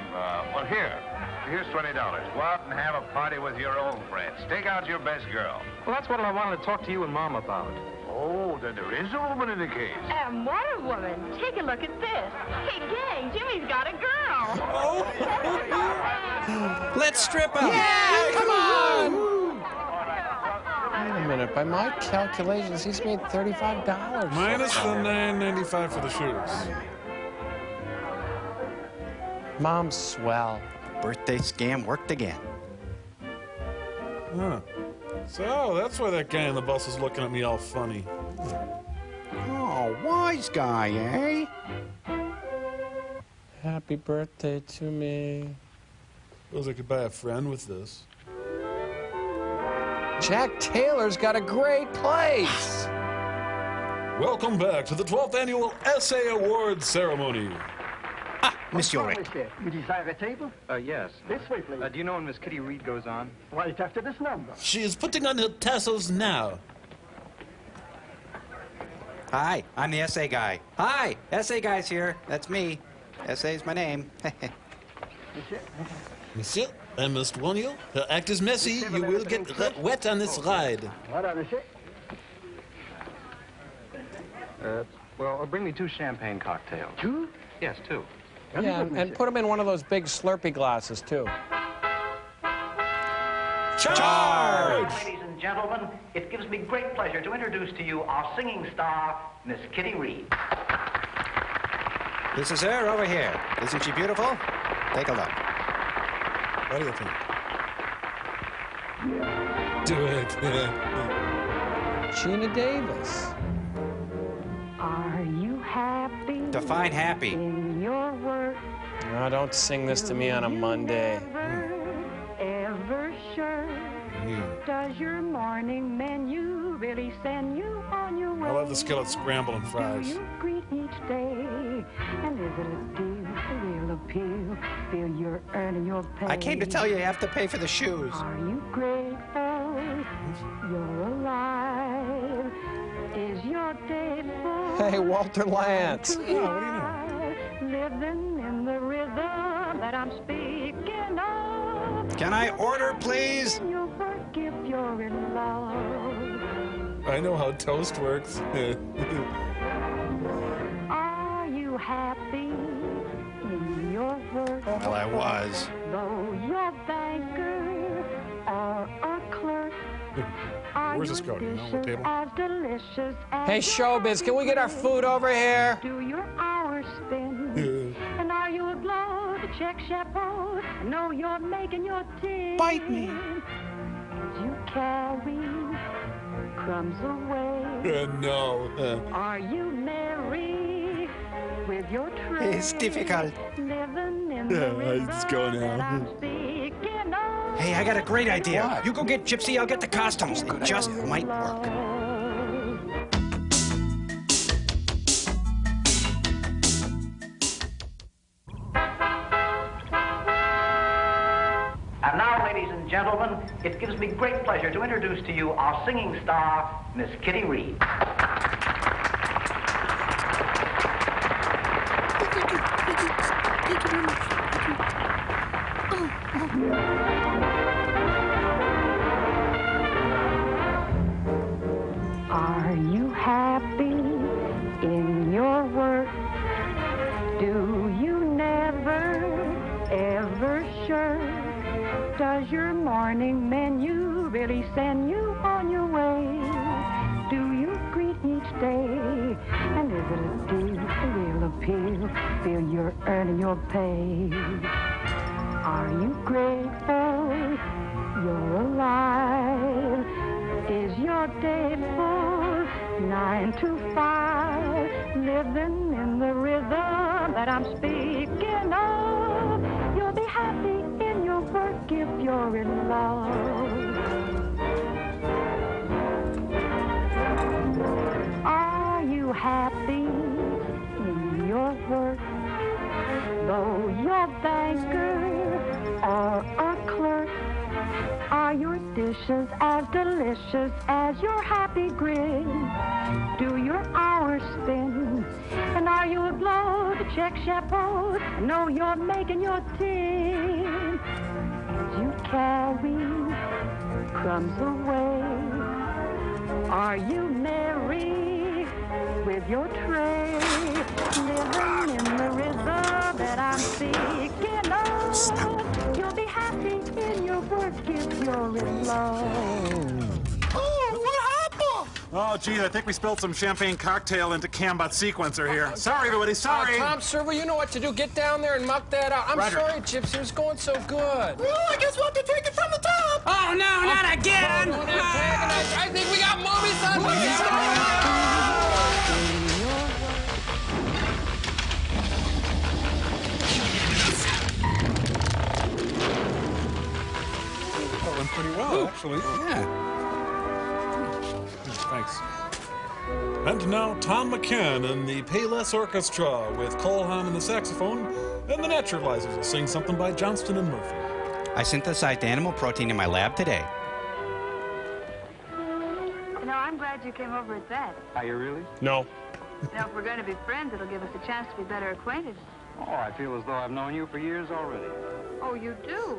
Well, here's $20. Go out and have a party with your old friends. Take out your best girl. Well, that's what I wanted to talk to you and Mom about. Oh, then there is a woman in the case. And what a woman. Take a look at this. Hey, gang, Jimmy's got a girl. Let's strip out. Yeah, come on! Wait a minute. By my calculations, he's made $35. Minus the $9.95 for the shoes. Mom's swell. Birthday scam worked again. Huh. So, that's why that guy on the bus is looking at me all funny. Oh, wise guy, eh? Happy birthday to me. Suppose I could buy a friend with this. Jack Taylor's got a great place. Welcome back to the 12th Annual Essay Awards Ceremony. Monsieur Rick. You desire a table? Yes. This way, please. Do you know when Miss Kitty Reed goes on? Right after this number. She is putting on her tassels now. Hi, I'm the essay guy. Hi, essay guy's here. That's me. Essay's my name. Monsieur, I must warn you, her act is messy. You will get wet on this ride. Well, bring me 2 champagne cocktails. 2? Yes, 2. Yeah, and put them in one of those big Slurpee glasses, too. Charge! Ladies and gentlemen, it gives me great pleasure to introduce to you our singing star, Miss Kitty Reed. This is her over here. Isn't she beautiful? Take a look. What do you think? Do it. Sheena Davis. Are you happy? Define happy. In your work? No, don't sing this to me on a Monday. Ever sure? Does your morning menu really send you on your way? I love the skillet scramble and fries. Do you greet each day? And is it a deal, a real appeal? Feel you're earning your pay? I came to tell you have to pay for the shoes. Are you grateful you're alive? Is your day full? Hey, Walter Lance. Living in the rhythm that I'm speaking of. Can I order, please? You'll forgive you're in love. I know how toast works. Are you happy in your work? Well, I was. Though you're a banker or a clerk. Where's this going? You know, what table? As delicious as Hey, Showbiz, can we get our food over here? do your hours spin? And are you aglow to check chapeau? I know you're making your tea. Bite me. As you carry crumbs away. No. Are you merry with your tray? It's difficult. Living in the rhythm Let's go that I'm now. speaking of. Hey, I got a great idea. What? You go get Gypsy, I'll get the costumes. It just might work. And now, ladies and gentlemen, it gives me great pleasure to introduce to you our singing star, Miss Kitty Reed. Are you happy in your work? Do you never, ever shirk? Does your morning menu really send you on your way? Do you greet each day? And is it a deal, a real appeal? Feel you're earning your pay? Are you grateful you're alive? Is your day full, 9 to 5, living in the rhythm that I'm speaking of? You'll be happy in your work if you're in love. Are you happy in your work? Though you're a banker or a clerk, are your dishes as delicious as your happy grin? Do your hours spin? And are you aglow to check chapeau? I know you're making your tin. As you carry crumbs away, are you merry with your tray? Living in the rhythm that I'm speaking of. You'll be happy in your work if you're in love. Oh, what happened? Oh, geez, I think we spilled some champagne cocktail into Cambot sequencer here. Sorry, everybody, sorry. Tom Servo, you know what to do. Get down there and muck that out. I'm Roger. sorry, Gypsy. It was going so good. Well, I guess we'll have to take it from the top. Oh, no, not again! I think we got movies on. That went pretty well, actually. Yeah. Thanks. And now Tom McCann and the Payless Orchestra with Cole Haan and the saxophone, and the Naturalizers will sing something by Johnston and Murphy. I synthesized animal protein in my lab today. You know, I'm glad you came over at that. Are you really? No. You know, if we're going to be friends, it'll give us a chance to be better acquainted. Oh, I feel as though I've known you for years already. Oh, you do?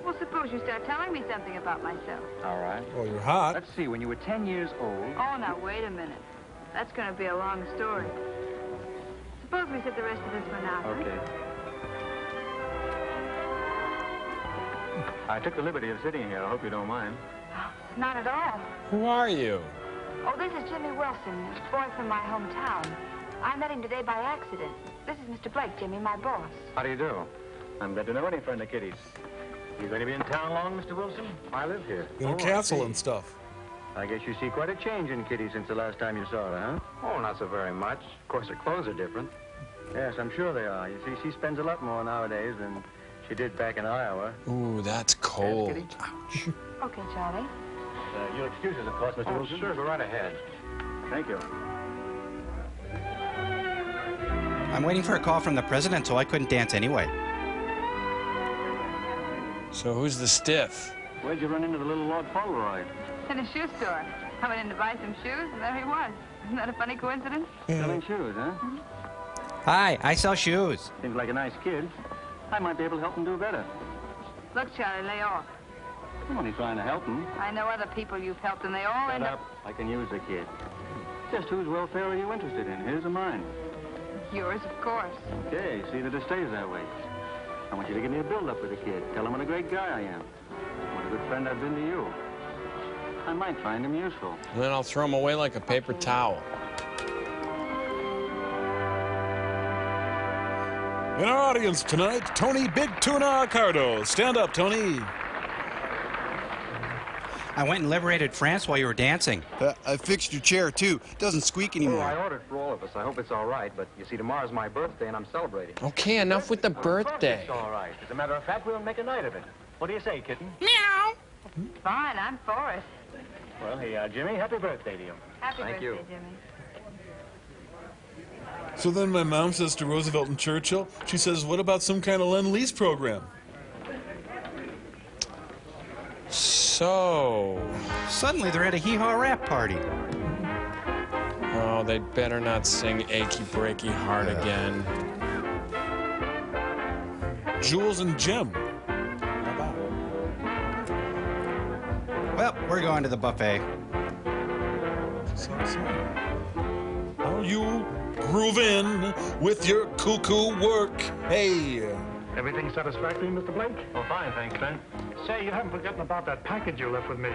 Well, suppose you start telling me something about myself. All right. Oh, you're hot. Let's see, when you were 10 years old... Oh, now, wait a minute. That's going to be a long story. Suppose we sit the rest of this one out. Okay. I took the liberty of sitting here. I hope you don't mind. Not at all. Who are you? Oh, this is Jimmy Wilson, a boy from my hometown. I met him today by accident. This is Mr. Blake, Jimmy, my boss. How do you do? I'm glad to know any friend of Kitty's. You going to be in town long, Mr. Wilson? I live here. In a castle and stuff. I guess you see quite a change in Kitty since the last time you saw her, huh? Oh, not so very much. Of course, her clothes are different. Yes, I'm sure they are. You see, she spends a lot more nowadays than she did back in Iowa. Ooh, that's cold. Yes, Ouch. Okay, Charlie. You'll excuse us, of course, Mr. Wilson. Sure, go right ahead. Thank you. I'm waiting for a call from the president, so I couldn't dance anyway. So who's the stiff? Where'd you run into the little Lord Fauntleroy? In a shoe store. I went in to buy some shoes, and there he was. Isn't that a funny coincidence? Selling shoes, huh? Hi, I sell shoes. Seems like a nice kid. I might be able to help him do better. Look, Charlie, lay off. I'm only trying to help him. I know other people you've helped, and they all Shut end up. I can use the kid. Just whose welfare are you interested in, his or mine? Yours, of course. Okay, see that it stays that way. I want you to give me a build-up with the kid. Tell him what a great guy I am. What a good friend I've been to you. I might find him useful. And then I'll throw him away like a paper towel. In our audience tonight, Tony Big Tuna Accardo. Stand up, Tony. I went and liberated France while you were dancing. I fixed your chair, too. It doesn't squeak Oh, anymore. I ordered for all of us. I hope it's all right. But you see, tomorrow's my birthday, and I'm celebrating. Okay, enough with the birthday. It's all right. As a matter of fact, we'll make a night of it. What do you say, kitten? Meow. Fine, I'm for it. Well, hey, Jimmy, happy birthday to you. Happy Thank birthday, you. Jimmy. So then my mom says to Roosevelt and Churchill, she says, what about some kind of Lend-Lease program? So... Suddenly they're at a hee-haw rap party. Oh, they'd better not sing Achy Breaky Heart again. Jules and Jim. Well, we're going to the buffet. How you groove in with your cuckoo work? Hey. Everything satisfactory, Mr. Blake? Oh, fine, thanks, Ben. Say, you haven't forgotten about that package you left with me.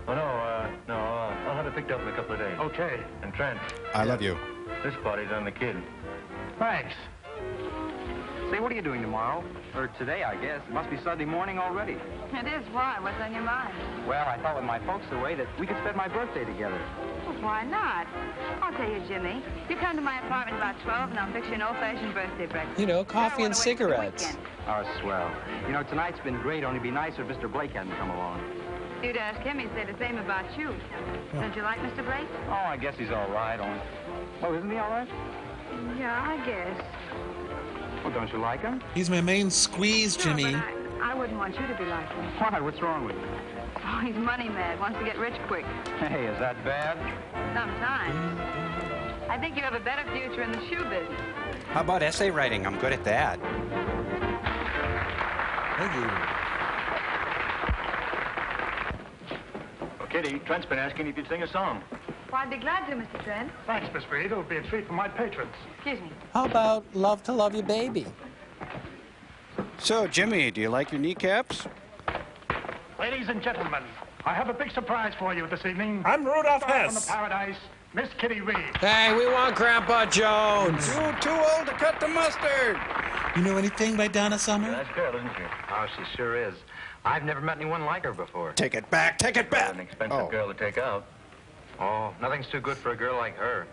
Oh, no, I'll have it picked up in a couple of days. Okay. And Trent. I love you. This party's on the kid. Thanks. Say, what are you doing tomorrow? Or today, I guess. It must be Sunday morning already. It is. Why? What's on your mind? Well, I thought with my folks away that we could spend my birthday together. Well, why not? I'll tell you, Jimmy. You come to my apartment about 12, and I'll fix you an old-fashioned birthday breakfast. You know, coffee and cigarettes. Oh, swell. You know, tonight's been great. Only be nicer if Mr. Blake hadn't come along. You'd ask him, he'd say the same about you. Don't you like Mr. Blake? Oh, I guess he's all right. Only... Oh, isn't he all right? Yeah, I guess. Well, don't you like him? He's my main squeeze, Jimmy. But I wouldn't want you to be like him. Why? What's wrong with you? Oh, he's money mad, wants to get rich quick. Hey, is that bad? Sometimes. I think you have a better future in the shoe business. How about essay writing? I'm good at that. Thank you. Well, Kitty, Trent's been asking if you'd sing a song. Well, I'd be glad to, Mr. Trent. Thanks, Miss Reed. It'll be a treat for my patrons. Excuse me. How about Love to Love You Baby? So, Jimmy, do you like your kneecaps? Ladies and gentlemen, I have a big surprise for you this evening. I'm Rudolph Star from Hess. the Paradise, Miss Kitty Reed. Hey, we want Grandpa Jones. You're too old to cut the mustard. You know anything by Donna Summer? Nice girl, isn't she? Oh, she sure is. I've never met anyone like her before. Take it back, take it back. An expensive girl to take out. Oh, nothing's too good for a girl like her.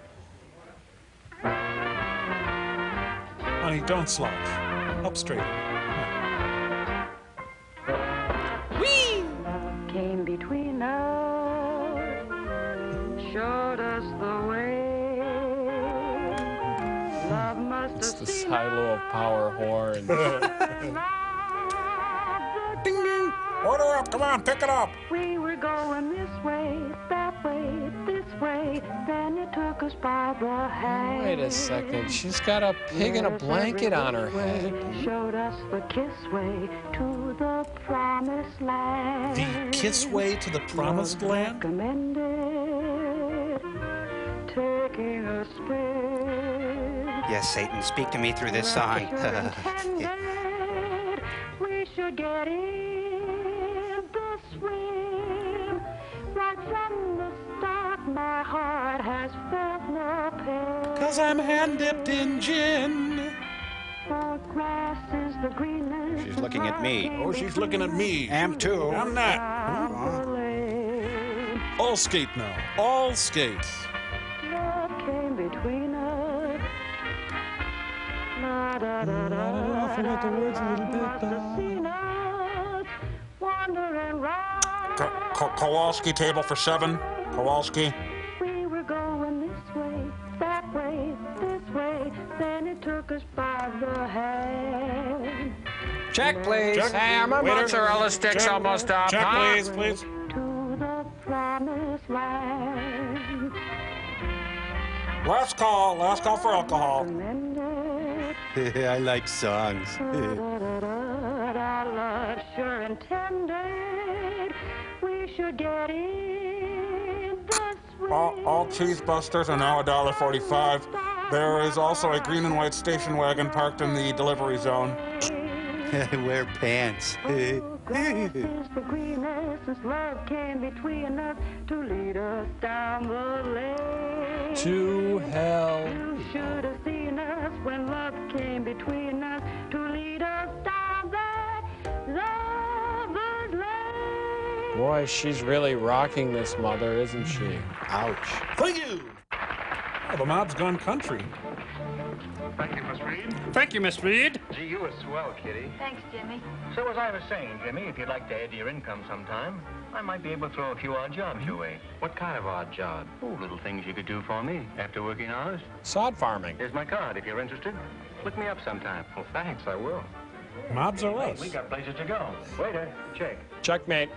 Honey, don't slouch. Up straight. Whee! Came between us, showed us the way. Love must It's have the seen silo of power horns. Ding, ding. Order up. Come on, pick it up. we were going this way, that way, this way. Then it it took us by the hand. Wait a second. She's got a pig and a blanket on her head. Showed us the kiss way to the promised land. The kiss way to the promised land? Recommended taking a spin. Yes, Satan, speak to me through this song. We should get in the swing. Right from the start, my heart has felt no pain. 'Cause I'm hand-dipped in gin. The grass is the greenest. She's looking at me. Oh, she's looking at me. Am too. I'm not. All skate now. All skate. Love came between us. I forgot the words a little bit, wandering round. Kowalski table for 7. Kowalski. We were going this way, that way, this way. Then it took us by the hand. Check, please. Check. Hey, my Waiter. mozzarella stick's Check. almost up. Check, huh? please. To the promised land. Last call for alcohol. I like songs. Our love sure intended we should get in the swing. All cheesebusters are now $1.45. There is also a green and white station wagon parked in the delivery zone. Wear pants. Grass is the greenest since love came between us to lead us down the lane. To hell. You should have seen us when love came between us to lead us down that lover's lane. Boy, she's really rocking this mother, isn't she? Ouch. Thank you. Oh, the mob's gone country. Thank you, Miss Reed. Thank you, Miss Reed. Gee, you were swell, Kitty. Thanks, Jimmy. So as I was saying, Jimmy, if you'd like to add to your income sometime, I might be able to throw a few odd jobs your way. What kind of odd job? Oh, little things you could do for me after working hours. Sod farming. Here's my card if you're interested. Look me up sometime. Well, thanks, I will. Mobs are Hey, us. we got places to go. Waiter, check. Checkmate.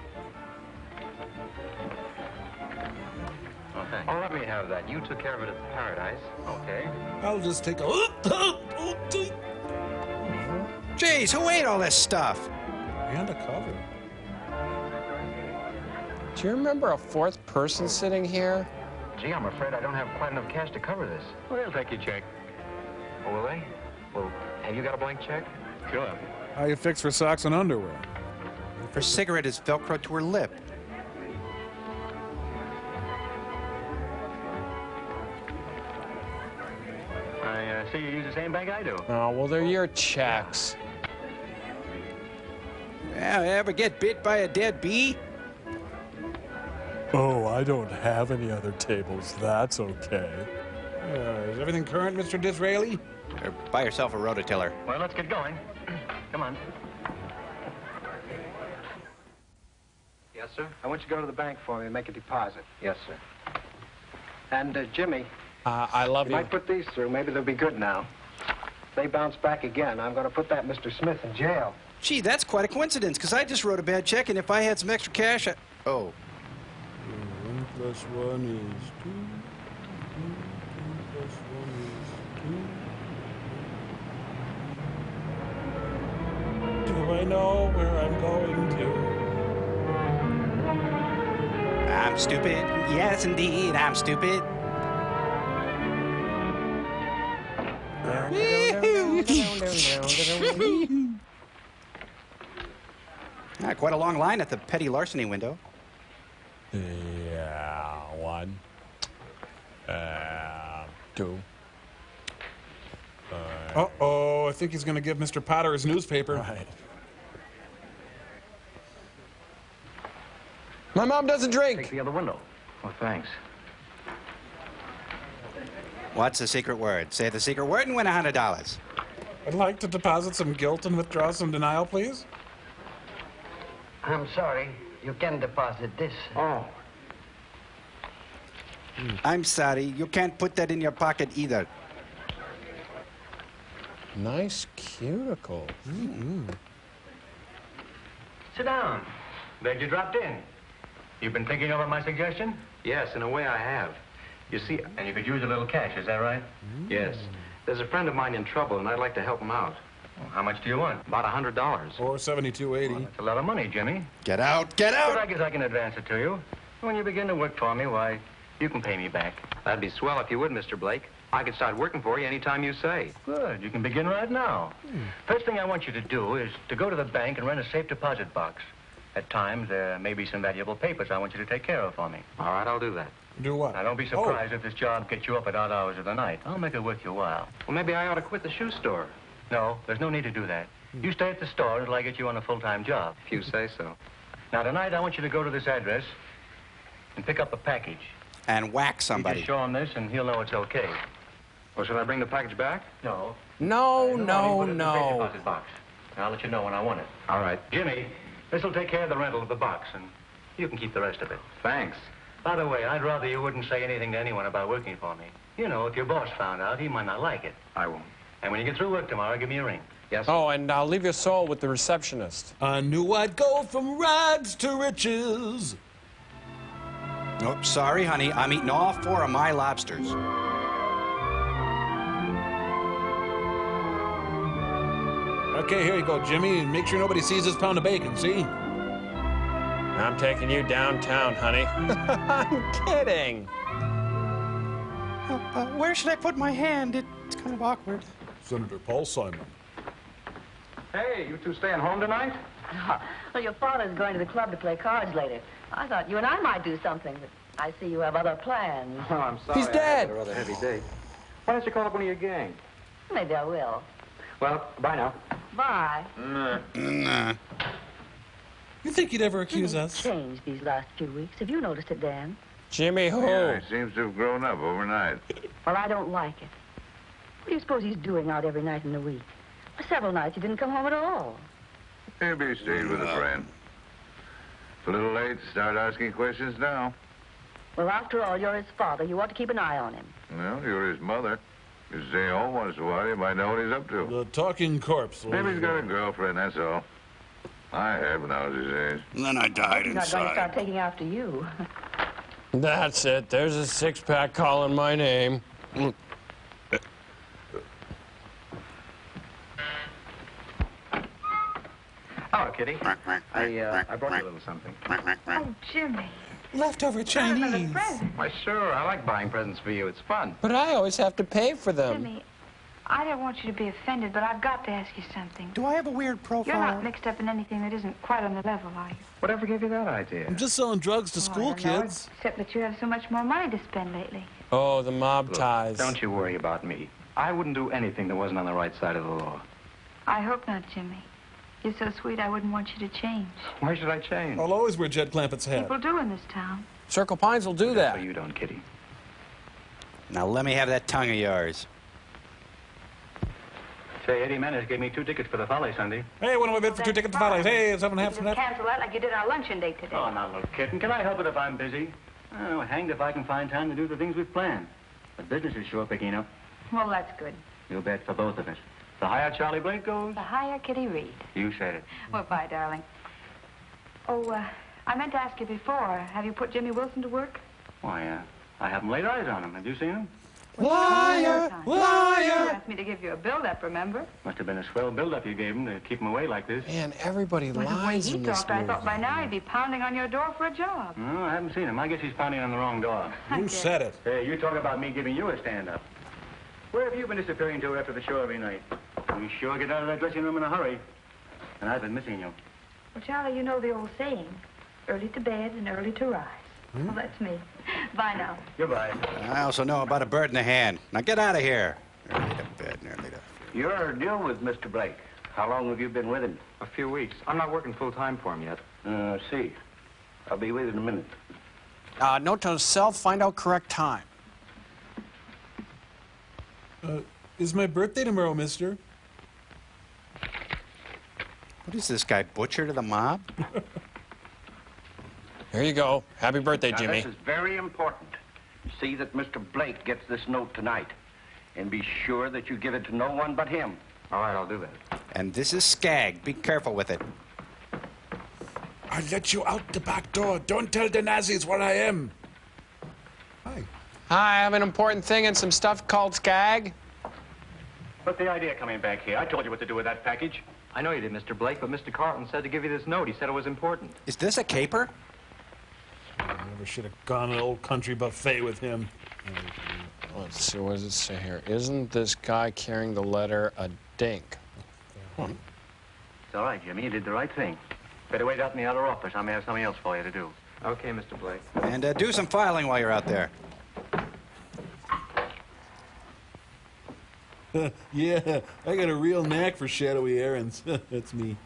Oh, thanks. Oh, let me have that. You took care of it at the Paradise. Okay. I'll just take a... Jeez, who ate all this stuff? And a cover. Do you remember a fourth person sitting here? Gee, I'm afraid I don't have quite enough cash to cover this. Well, they'll take your check. Oh, will they? Well, have you got a blank check? Sure. How you fix for socks and underwear? Her cigarette is Velcro to her lip. I see you use the same bank I do. Oh, well, they're your checks. Yeah, ever get bit by a dead bee? Oh, I don't have any other tables. That's okay. Is everything current, Mr. Disraeli? Or buy yourself a rototiller. Well, let's get going. Come on. Yes, sir? I want you to go to the bank for me and make a deposit. Yes, sir. And, Jimmy, I love you you. might put these through. Maybe they'll be good now. If they bounce back again, I'm going to put that Mr. Smith in jail. Gee, that's quite a coincidence, because I just wrote a bad check, and if I had some extra cash, Oh. 1 + 1 is 2. 2 + 1 is 2. Do I know where I'm going to? I'm stupid. Yes, indeed, I'm stupid. Quite a long line at the petty larceny window. Yeah, 1, 2. Uh-oh, I think he's going to give Mr. Potter his newspaper. Right. My mom doesn't drink. Take the other window. Oh, thanks. What's the secret word? Say the secret word and win $100. I'd like to deposit some guilt and withdraw some denial, please. I'm sorry. You can deposit this. Oh. I'm sorry, you can't put that in your pocket either. Nice cuticle. Sit down. Glad you dropped in. You've been thinking over my suggestion? Yes, in a way I have. You see, and you could use a little cash, is that right? Yes. There's a friend of mine in trouble, and I'd like to help him out. Well, how much do you want? About $100. Or $72.80. Well, that's a lot of money, Jimmy. Get out, get out! But I guess I can advance it to you. When you begin to work for me, why, you can pay me back. That'd be swell if you would, Mr. Blake. I could start working for you any time you say. Good. You can begin right now. First thing I want you to do is to go to the bank and rent a safe deposit box. At times, there may be some valuable papers I want you to take care of for me. All right, I'll do that. Do what? Now, don't be surprised if this job gets you up at odd hours of the night. I'll make it worth your while. Well, maybe I ought to quit the shoe store. No, there's no need to do that. You stay at the store until I get you on a full-time job. If you say so. Now, tonight, I want you to go to this address and pick up a package. And whack somebody. You just show him this, and he'll know it's okay. Well, should I bring the package back? No. No. Deposit box. I'll let you know when I want it. All right. Jimmy, this'll take care of the rental of the box, and you can keep the rest of it. Thanks. By the way, I'd rather you wouldn't say anything to anyone about working for me. You know, if your boss found out, he might not like it. I won't. And when you get through work tomorrow, give me a ring. Yes, sir. Oh, and I'll leave your soul with the receptionist. I knew I'd go from rags to riches. Nope, sorry, honey. I'm eating all 4 of my lobsters. Okay, here you go, Jimmy. And make sure nobody sees this pound of bacon, see? I'm taking you downtown, honey. I'm kidding. Where should I put my hand? It's kind of awkward. Senator Paul Simon. Hey, you two staying home tonight? Well, your father's going to the club to play cards later. I thought you and I might do something, but I see you have other plans. Oh, I'm sorry. He's dead. I had a rather heavy day. Why don't you call up one of your gang? Maybe I will. Well, bye now. Bye. Nah. You think you'd ever accuse us? Changed these last few weeks. Have you noticed it, Dan? Jimmy, who? Yeah, he seems to have grown up overnight. Well, I don't like it. What do you suppose he's doing out every night in the week? For several nights he didn't come home at all. Maybe he stayed with a friend. It's a little late to start asking questions now. Well, after all, you're his father. You ought to keep an eye on him. Well, you're his mother. You stay home once in a while, you might know what he's up to. The talking corpse. Maybe he's got a girlfriend, that's all. I had when I was his age. And then I died He's not going to start taking after you. That's it. There's a six-pack calling my name. Oh, Kitty. I brought you a little something. Oh, Jimmy. Leftover Chinese. Why, sure. I like buying presents for you. It's fun. But I always have to pay for them. Jimmy, I don't want you to be offended, but I've got to ask you something. Do I have a weird profile? You're not mixed up in anything that isn't quite on the level, are you? Whatever gave you that idea? I'm just selling drugs to Oh, school I don't know, kids. except that you have so much more money to spend lately. Oh, the mob Look, ties. Don't you worry about me. I wouldn't do anything that wasn't on the right side of the law. I hope not, Jimmy. You're so sweet, I wouldn't want you to change. Why should I change? I'll always wear Jed Clampett's hat. People do in this town. Circle Pines will do that. So you don't, Kitty. Now let me have that tongue of yours. Say, Eddie Manners gave me 2 tickets for the Folly Sunday. Hey, what do I bid for 2 tickets to Follies? Hey, 7.5 from that. Cancel that like you did our luncheon date today. Oh, now look, kitten, can I help it if I'm busy? Oh, hanged if I can find time to do the things we've planned. But business is sure picking up. Well, that's good. You bet for both of us. The higher Charlie Blake goes. The higher Kitty Reed. You said it. Well, bye, darling. Oh, I meant to ask you before. Have you put Jimmy Wilson to work? Why, I haven't laid eyes on him. Have you seen him? Liar! Liar! You asked me to give you a build-up, remember? Must have been a swell build-up you gave him to keep him away like this. Man, everybody Well, the way lies he in this talked, I thought movie. by now he'd be pounding on your door for a job. No, I haven't seen him. I guess he's pounding on the wrong door. Who said it? Hey, you talk about me giving you a stand-up. Where have you been disappearing to after the show every night? You sure get out of that dressing room in a hurry. And I've been missing you. Well, Charlie, you know the old saying, early to bed and early to rise. Well, that's me. Bye now. Goodbye. I also know about a bird in the hand. Now get out of here. Early to bed and early to... You're deal with Mr. Blake. How long have you been with him? A few weeks. I'm not working full-time for him yet. See. I'll be with you in a minute. Note to self, find out correct time. Is my birthday tomorrow, mister? What is this guy, butcher to the mob? Here you go. Happy birthday, Now, Jimmy. this is very important. See that Mr. Blake gets this note tonight. And be sure that you give it to no one but him. All right, I'll do that. And this is Skag. Be careful with it. I'll let you out the back door. Don't tell the Nazis where I am. Hi. Hi, I have an important thing and some stuff called Skag. What's the idea coming back here? I told you what to do with that package. I know you did, Mr. Blake, but Mr. Carlton said to give you this note. He said it was important. Is this a caper? I never should have gone to an old country buffet with him. Let's see, what does it say here? Isn't this guy carrying the letter a dink? It's all right, Jimmy. You did the right thing. Better wait out in the other office. I may have something else for you to do. Okay, Mr. Blake. And do some filing while you're out there. Yeah, I got a real knack for shadowy errands. That's me.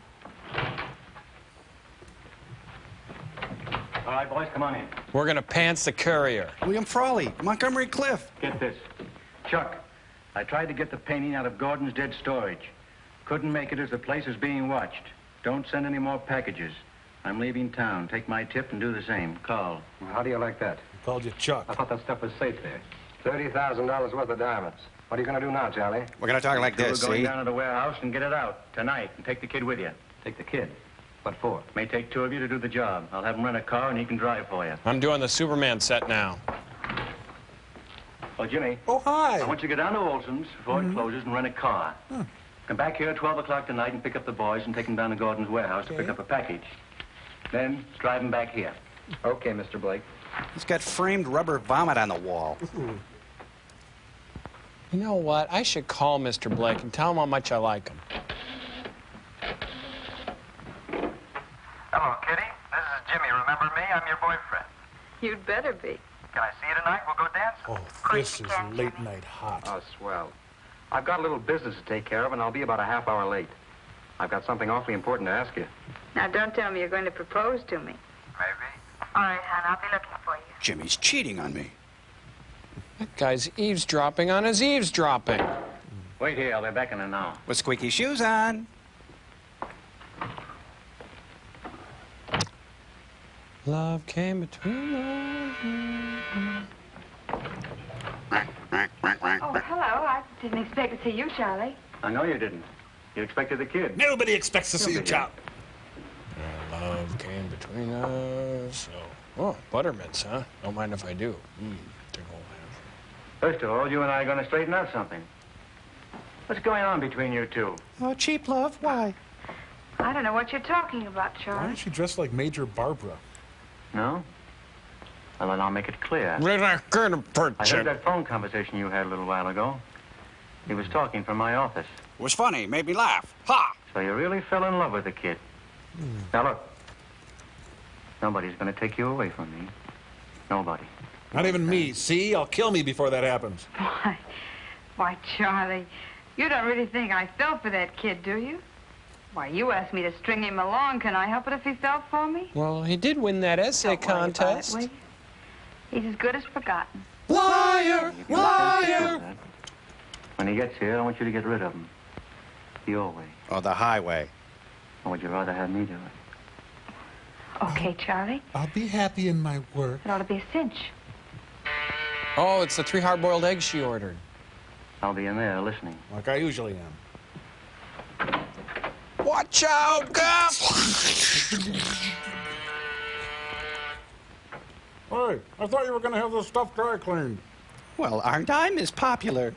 All right, boys, come on in. We're gonna pants the courier. William Frawley, Montgomery Cliff. Get this. Chuck, I tried to get the painting out of Gordon's dead storage. Couldn't make it as the place is being watched. Don't send any more packages. I'm leaving town. Take my tip and do the same. Carl. Well, how do you like that? I called you Chuck. I thought that stuff was safe there. $30,000 worth of diamonds. What are you going to do now, Charlie? We're going to talk like this, We're going see? down to the warehouse and get it out tonight and take the kid with you. Take the kid. What for? May take two of you to do the job. I'll have him rent a car and he can drive for you. I'm doing the Superman set now. Oh, Jimmy. Oh, hi. I want you to go down to Olson's before it closes and rent a car. Come back here at 12 o'clock tonight and pick up the boys and take them down to Gordon's warehouse to pick up a package. Then drive them back here. Okay, Mr. Blake. He's got framed rubber vomit on the wall. You know what? I should call Mr. Blake and tell him how much I like him. Hello, Kitty. This is Jimmy. Remember me? I'm your boyfriend. You'd better be. Can I see you tonight? We'll go dance. Oh, this is late night hot. Oh, swell. I've got a little business to take care of, and I'll be about a half hour late. I've got something awfully important to ask you. Now, don't tell me you're going to propose to me. Maybe. All right, hon, I'll be looking for you. Jimmy's cheating on me. That guy's eavesdropping on his eavesdropping. Wait here. I'll be back in an hour. With squeaky shoes on. Love came between us. Oh, hello. I didn't expect to see you, Charlie. I know you didn't. You expected the kid. Nobody expects to see you, Chop. Love came between us. Oh, buttermints, huh? Don't mind if I do. First of all, you and I are going to straighten out something. What's going on between you two? Oh, cheap love, why? I don't know what you're talking about, Why Charlie. is she dressed like Major Barbara? No? Well, then I'll make it clear. I heard that phone conversation you had a little while ago. He was talking from my office. It was funny, made me laugh. Ha! So you really fell in love with the kid. Now look, nobody's going to take you away from me. Nobody. Not even me. See? I'll kill me before that happens. Why, Charlie, you don't really think I fell for that kid, do you? Why, you asked me to string him along. Can I help it if he fell for me? Well, he did win that essay contest. Don't worry about it, will you? He's as good as forgotten. Liar! Liar! When he gets here, I want you to get rid of him. Your way. Oh, the highway. Or would you rather have me do it? Okay, Charlie. I'll be happy in my work. It ought to be a cinch. Oh, it's the 3 hard-boiled eggs she ordered. I'll be in there listening. Like I usually am. Watch out, Guff! Hey, I thought you were going to have this stuff dry cleaned. Well, aren't I, Miss Popular?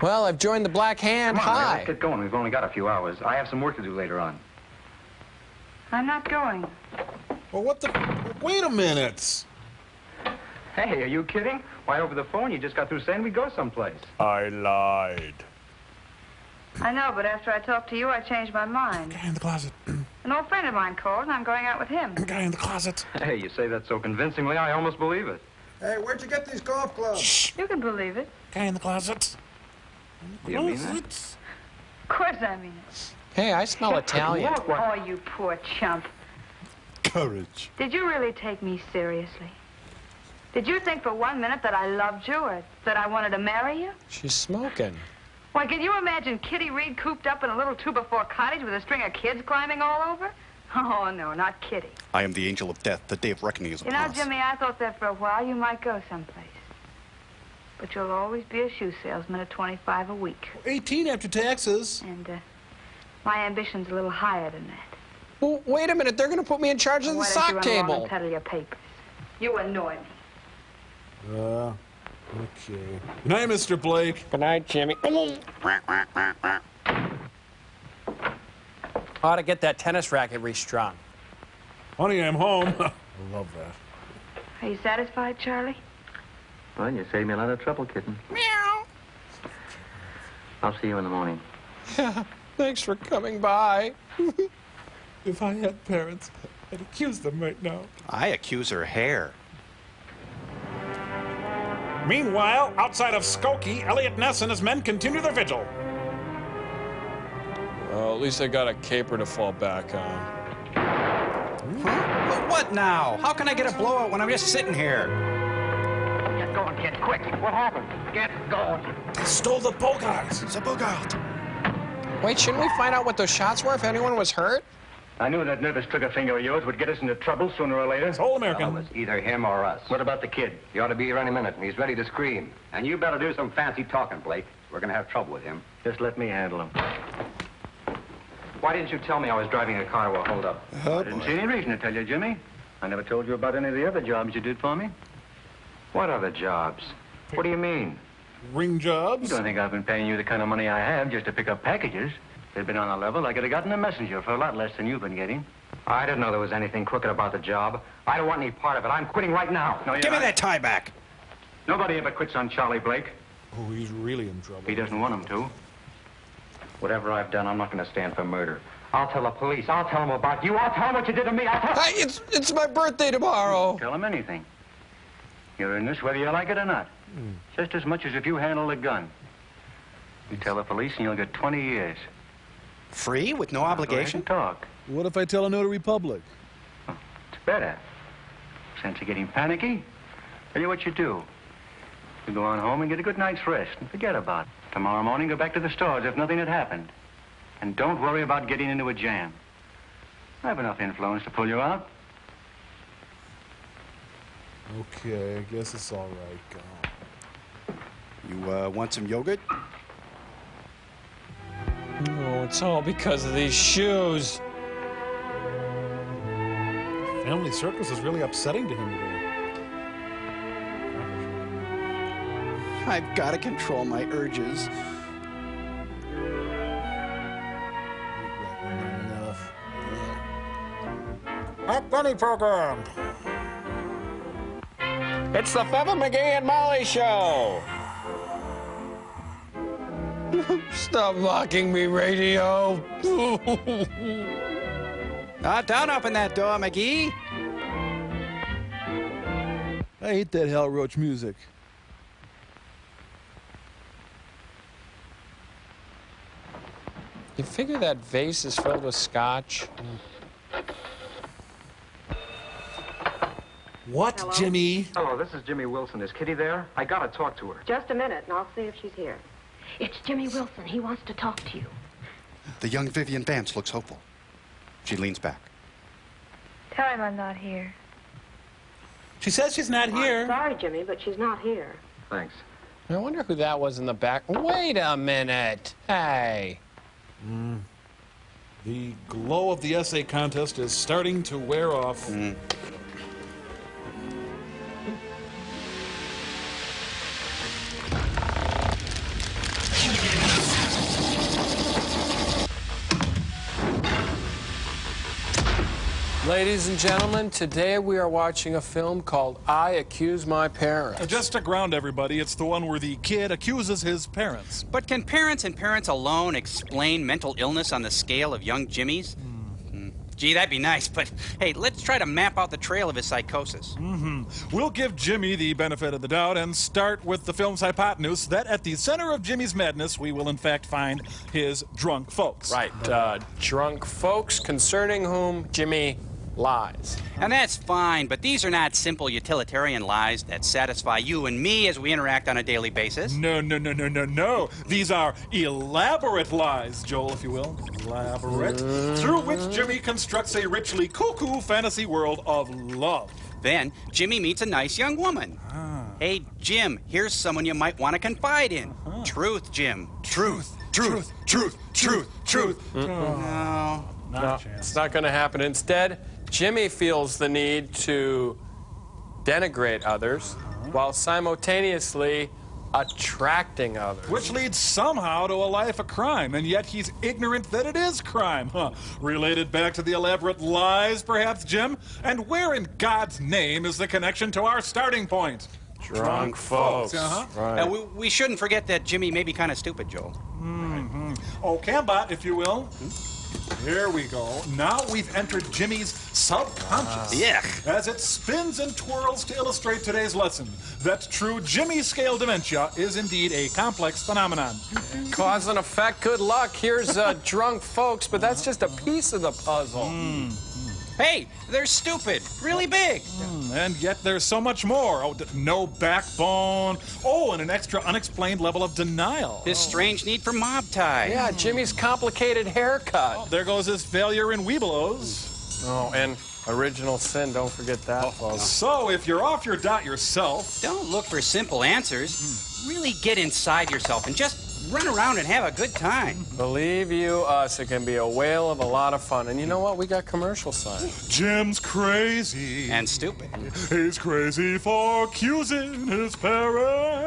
Well, I've joined the Black Hand. Come on, Hi. let's get going. We've only got a few hours. I have some work to do later on. I'm not going. Well, what the... Wait a minute. Hey, are you kidding? Why, over the phone, you just got through saying we'd go someplace. I lied. I know, but after I talked to you, I changed my mind. Guy in the closet. An old friend of mine called, and I'm going out with him. Guy in the closet. Hey, you say that so convincingly, I almost believe it. Hey, where'd you get these golf clubs? Shh. You can believe it. Guy in the closet. Do you mean that? Of course I mean it. Hey, I smell Italian. Oh, you poor chump. Courage. Did you really take me seriously? Did you think for 1 minute that I loved you or that I wanted to marry you? She's smoking. Why, can you imagine Kitty Reed cooped up in a little 2x4 cottage with a string of kids climbing all over? Oh, no, not Kitty. I am the angel of death. The day of reckoning is You upon know, us. Jimmy, I thought that for a while you might go someplace. But you'll always be a shoe salesman at 25 a week. 18 after taxes. And my ambition's a little higher than that. Well, wait a minute. They're going to put me in charge of the Why don't you sock run along table. and peddle your papers? You annoy me. Okay. Good night, Mr. Blake. Good night, Jimmy. Ought to get that tennis racket restrung. Honey, I'm home. I love that. Are you satisfied, Charlie? Well, you saved me a lot of trouble, kitten. Meow. I'll see you in the morning. Yeah, thanks for coming by. If I had parents, I'd accuse them right now. I accuse her hair. Meanwhile, outside of Skokie, Elliot Ness and his men continue their vigil. Well, at least I got a caper to fall back on. Huh? What now? How can I get a blowout when I'm just sitting here? Get going, kid, quick. What happened? Get going. They stole the Bogarts. It's a Bogart. Wait, shouldn't we find out what those shots were if anyone was hurt? I knew that nervous trigger finger of yours would get us into trouble sooner or later. It's all American. Well, it's either him or us. What about the kid? He ought to be here any minute, and he's ready to scream. And you better do some fancy talking, Blake. We're going to have trouble with him. Just let me handle him. Why didn't you tell me I was driving a car to a holdup? I didn't see any reason to tell you, Jimmy. I never told you about any of the other jobs you did for me. What other jobs? What do you mean? Ring jobs? You don't think I've been paying you the kind of money I have just to pick up packages? If they'd been on a level, I could have gotten a messenger for a lot less than you've been getting. I didn't know there was anything crooked about the job. I don't want any part of it. I'm quitting right now. No, Give me that tie back. Nobody ever quits on Charlie Blake. Oh, he's really in trouble. He doesn't want him to. Whatever I've done, I'm not going to stand for murder. I'll tell the police. I'll tell them about you. I'll tell them what you did to me. I'll tell Hey, it's my birthday tomorrow. Tell him anything. You're in this whether you like it or not. Just as much as if you handle a gun. You tell the police and you'll get 20 years. Free with no obligation? Talk. What if I tell a notary public? It's better. Since you're getting panicky, tell you what you do. You go on home and get a good night's rest and forget about it. Tomorrow morning, go back to the store as if nothing had happened. And don't worry about getting into a jam. I have enough influence to pull you out. Okay, I guess it's all right. You want some yogurt? Oh, it's all because of these shoes. Family circus is really upsetting to him today. I've got to control my urges. Hot Bunny Program. It's the Feather McGee and Molly Show. Stop mocking me, radio. Don't open that door, McGee. I hate that Hal Roach music. You figure that vase is filled with scotch? What, Hello? Jimmy? Hello, this is Jimmy Wilson. Is Kitty there? I gotta talk to her. Just a minute, and I'll see if she's here. It's Jimmy Wilson. He wants to talk to you. The young Vivian Vance looks hopeful. She leans back. Tell him I'm not here. She says she's not here. Sorry, Jimmy, but she's not here. Thanks. I wonder who that was in the back. Wait a minute. Hey. The glow of the essay contest is starting to wear off. Ladies and gentlemen, today we are watching a film called I Accuse My Parents. Just to ground everybody, it's the one where the kid accuses his parents. But can parents and parents alone explain mental illness on the scale of young Jimmy's? Gee, that'd be nice, but hey, let's try to map out the trail of his psychosis. We'll give Jimmy the benefit of the doubt and start with the film's hypotenuse that at the center of Jimmy's madness, we will in fact find his drunk folks. Right, drunk folks concerning whom Jimmy lies. And that's fine, but these are not simple utilitarian lies that satisfy you and me as we interact on a daily basis. No. These are elaborate lies, Joel, if you will. Elaborate. Through which Jimmy constructs a richly cuckoo fantasy world of love. Then Jimmy meets a nice young woman. Hey, Jim, here's someone you might want to confide in. Truth, Jim. Truth. No, it's not going to happen. Instead, Jimmy feels the need to denigrate others while simultaneously attracting others. Which leads somehow to a life of crime, and yet he's ignorant that it is crime. Huh. Related back to the elaborate lies, perhaps, Jim? And where in God's name is the connection to our starting point? Drunk folks. Right. We shouldn't forget that Jimmy may be kind of stupid, Joel. Mm-hmm. Oh, Cambot, if you will. Here we go. Now we've entered Jimmy's subconscious. As it spins and twirls to illustrate today's lesson that true Jimmy scale dementia is indeed a complex phenomenon. Cause and effect, good luck. Here's drunk folks, but that's just a piece of the puzzle. Hey, they're stupid. Really big. And yet there's so much more. Oh, no backbone. Oh, and an extra unexplained level of denial. His strange need for mob tie. Yeah, Jimmy's complicated haircut. Oh, there goes his failure in Webelos. Oh, and original sin, don't forget that, folks. So, if you're off your dot yourself... Don't look for simple answers. Really get inside yourself and just run around and have a good time. Believe you us, it can be a whale of a lot of fun. And you know what? We got commercial signs. Jim's crazy. And stupid. He's crazy for accusing his parents.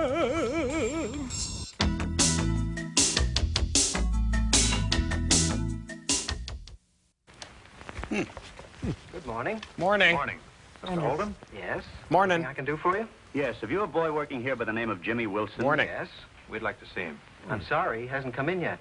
Good morning. Morning. Morning. Mr. Holden? Yes? Morning. Anything I can do for you? Yes. Have you a boy working here by the name of Jimmy Wilson? Morning. Yes. We'd like to see him. I'm sorry, he hasn't come in yet.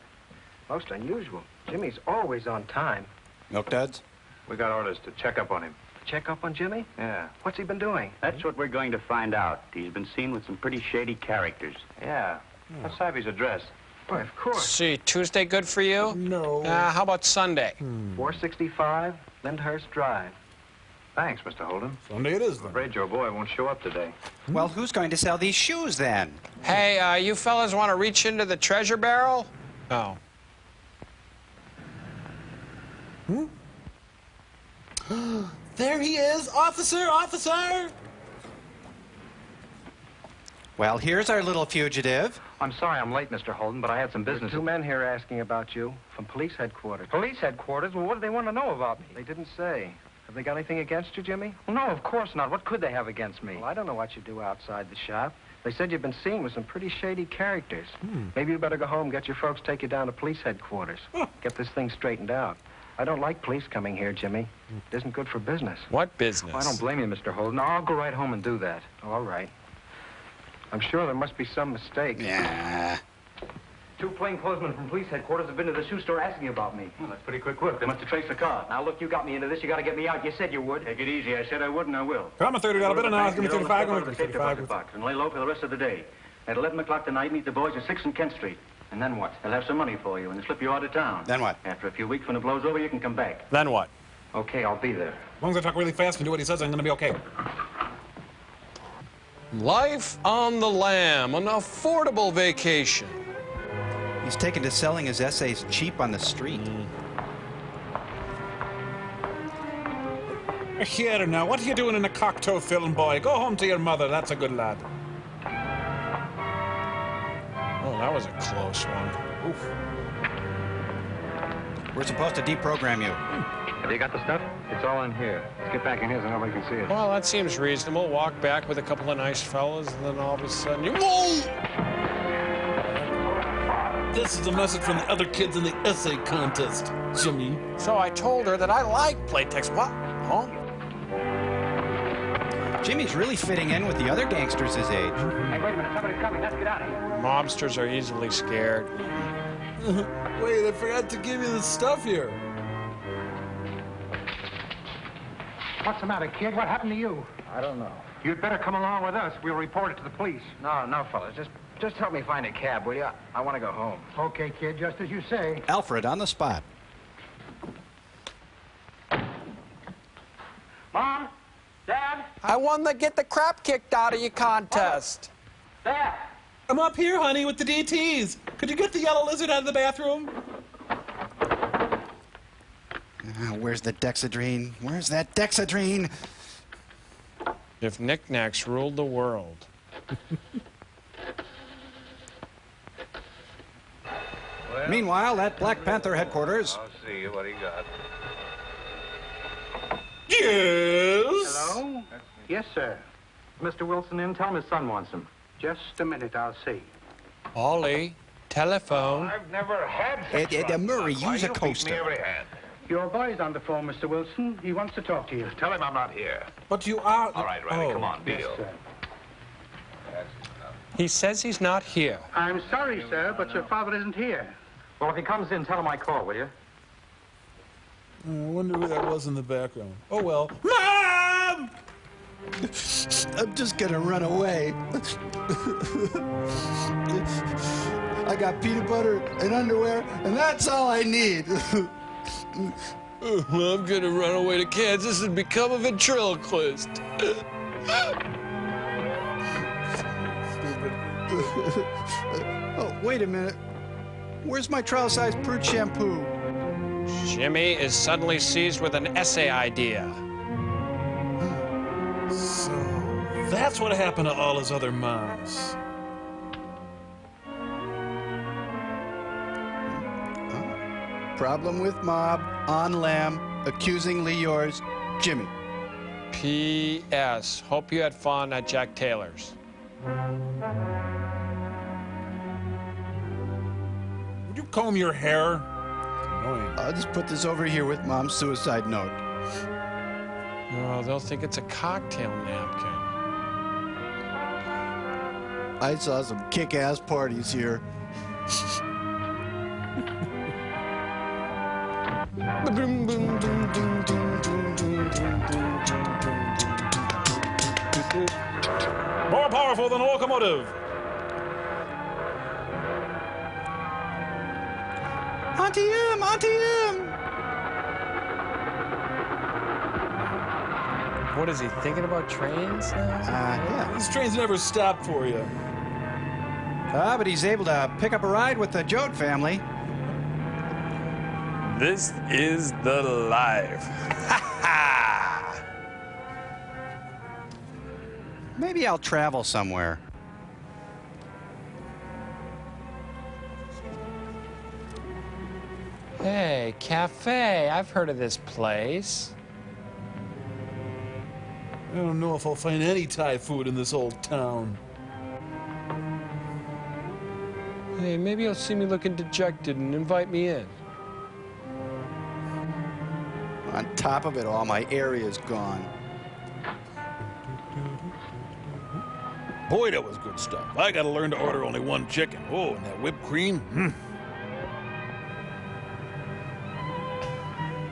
Most unusual. Jimmy's always on time. Milk duds? We got orders to check up on him. Check up on Jimmy? Yeah. What's he been doing? That's what we're going to find out. He's been seen with some pretty shady characters. Yeah. Let's have his address. Why, of course. See, Tuesday good for you? No. How about Sunday? 465 Lyndhurst Drive. Thanks, Mr. Holden. Sunday it is, then. I'm afraid your boy won't show up today. Well, who's going to sell these shoes, then? Hey, you fellas want to reach into the treasure barrel? Oh. There he is! Officer! Officer! Well, here's our little fugitive. I'm sorry I'm late, Mr. Holden, but I had some business. Two men here asking about you from police headquarters. Police headquarters? Well, what do they want to know about me? They didn't say. Have they got anything against you, Jimmy? Well, no, of course not. What could they have against me? Well, I don't know what you do outside the shop. They said you've been seen with some pretty shady characters. Maybe you better go home, get your folks, take you down to police headquarters. Get this thing straightened out. I don't like police coming here, Jimmy. It isn't good for business. What business? Well, I don't blame you, Mr. Holden. I'll go right home and do that. Oh, all right. I'm sure there must be some mistake. Yeah. Two plainclothesmen from police headquarters have been to the shoe store asking about me. Well, that's pretty quick work. They must have traced the car. Now, look, you got me into this. You got to get me out. You said you would. Take it easy. I said I would, and I will. Come on, $30 bill, and now it's going to be 35. Going to take the box and lay low for the rest of the day. At 11 o'clock tonight, meet the boys at 6th and Kent Street. And then what? They'll have some money for you, and they'll slip you out of town. Then what? After a few weeks, when it blows over, you can come back. Then what? Okay, I'll be there. As long as I talk really fast and do what he says, I'm going to be okay. Life on the lam, an affordable vacation. He's taken to selling his essays cheap on the street. Here now, what are you doing in a cocktail film, boy? Go home to your mother. That's a good lad. Oh, that was a close one. Oof. We're supposed to deprogram you. Have you got the stuff? It's all in here. Let's get back in here so nobody can see it. Well, that seems reasonable. Walk back with a couple of nice fellas, and then all of a sudden you... Whoa! This is a message from the other kids in the essay contest, Jimmy. So I told her that I like playtext. What? Huh? Jimmy's really fitting in with the other gangsters his age. Hey, wait a minute. Somebody's coming. Let's get out of here. Mobsters are easily scared. Wait, I forgot to give you the stuff here. What's the matter, kid? What happened to you? I don't know. You'd better come along with us. We'll report it to the police. No, fellas. Just help me find a cab, will you? I want to go home. Okay, kid, just as you say. Alfred on the spot. Mom? Dad? I won the get the crap kicked out of you contest. Dad? I'm up here, honey, with the DTs. Could you get the yellow lizard out of the bathroom? Where's the Dexedrine? Where's that Dexedrine? If knickknacks ruled the world. Well, Meanwhile, at Black Panther headquarters. I'll see what he got. Yes? Hello? Yes, sir. Mr. Wilson in? Tell him his son wants him. Just a minute, I'll see. Ollie, telephone. I've never had such Murray, Why, use a you beat coaster. me every hand. Your boy's on the phone, Mr. Wilson. He wants to talk to you. Tell him I'm not here. But you are... All right, Riley, come on, deal. Sir. He says he's not here. I'm sorry, sir, but your father isn't here. Well, if he comes in, tell him I called, will you? I wonder who that was in the background. Oh, well. Mom! I'm just gonna run away. I got peanut butter and underwear, and that's all I need. I'm gonna run away to Kansas and become a ventriloquist. Oh, wait a minute. Where's my trial-sized prude shampoo? Jimmy is suddenly seized with an essay idea. So, that's what happened to all his other moms. Problem with mob, on lam, accusingly yours, Jimmy. P.S. Hope you had fun at Jack Taylor's. Would you comb your hair? I'll just put this over here with Mom's suicide note. Oh, they'll think it's a cocktail napkin. I saw some kick-ass parties here. More powerful than a locomotive. Auntie M! Auntie M! What is he thinking about trains now? Yeah. These trains never stop for you. But he's able to pick up a ride with the Joad family. This is the life. Maybe I'll travel somewhere. Hey, cafe. I've heard of this place. I don't know if I'll find any Thai food in this old town. Hey, maybe you'll see me looking dejected and invite me in. On top of it all, my area's gone. Boy, that was good stuff. I gotta learn to order only one chicken. Oh, and that whipped cream.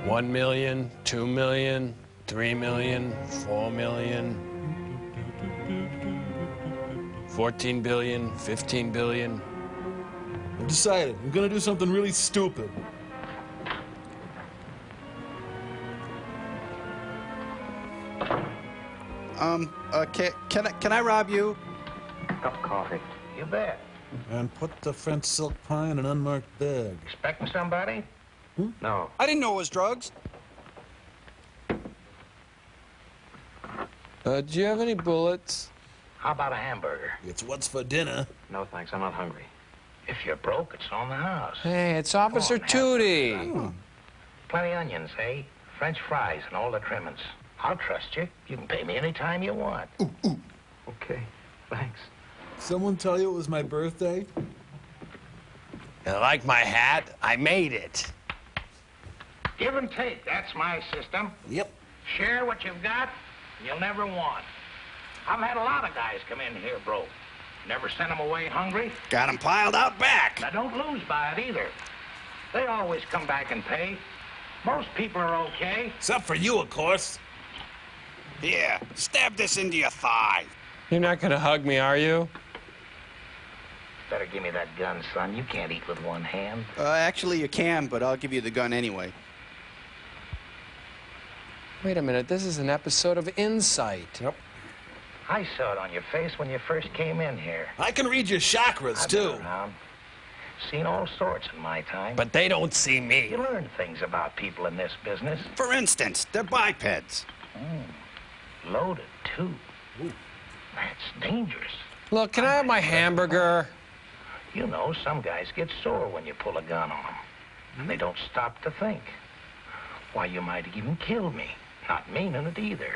1 million, 2 million, 3 million, 4 million, 14 billion, 15 billion. I've decided. I'm gonna do something really stupid. Can I rob you? Cup of coffee. You bet. And put the French silk pie in an unmarked bag. Expecting somebody? No. I didn't know it was drugs. Do you have any bullets? How about a hamburger? It's what's for dinner. No, thanks. I'm not hungry. If you're broke, it's on the house. Hey, it's Officer Tootie. Plenty onions, eh? French fries and all the trimmings. I'll trust you. You can pay me any time you want. Okay, thanks. Someone tell you it was my birthday? You like my hat? I made it. Give and take, that's my system. Yep. Share what you've got, and you'll never want. I've had a lot of guys come in here broke. Never sent them away hungry. Got them piled out back. Now, don't lose by it either. They always come back and pay. Most people are okay. Except for you, of course. Here, stab this into your thigh. You're not gonna hug me, are you? Better give me that gun, son. You can't eat with one hand. Actually, you can, but I'll give you the gun anyway. Wait a minute, this is an episode of Insight. Yep. I saw it on your face when you first came in here. I can read your chakras, I've too. been around. Seen all sorts in my time. But they don't see me. You learn things about people in this business. For instance, they're bipeds. Loaded, too. Ooh. That's dangerous. Look, can I have my hamburger? You know, some guys get sore when you pull a gun on them. And they don't stop to think. Why, you might have even killed me. Not meaning it either.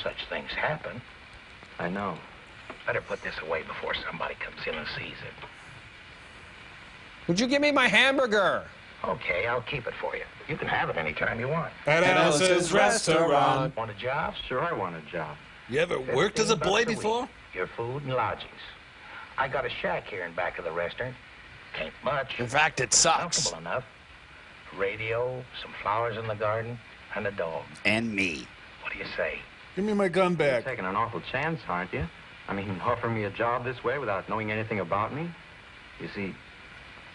Such things happen. I know. Better put this away before somebody comes in and sees it. Would you give me my hamburger? Okay, I'll keep it for you. You can have it anytime you want. At Alice's restaurant. Want a job? Sure, I want a job. You ever worked as a boy before? Your food and lodgings. I got a shack here in back of the restaurant. Ain't much. In fact, it sucks. Comfortable enough. Radio, some flowers in the garden, and a dog. And me. What do you say? Give me my gun back. You're taking an awful chance, aren't you? I mean, offering me a job this way without knowing anything about me? You see,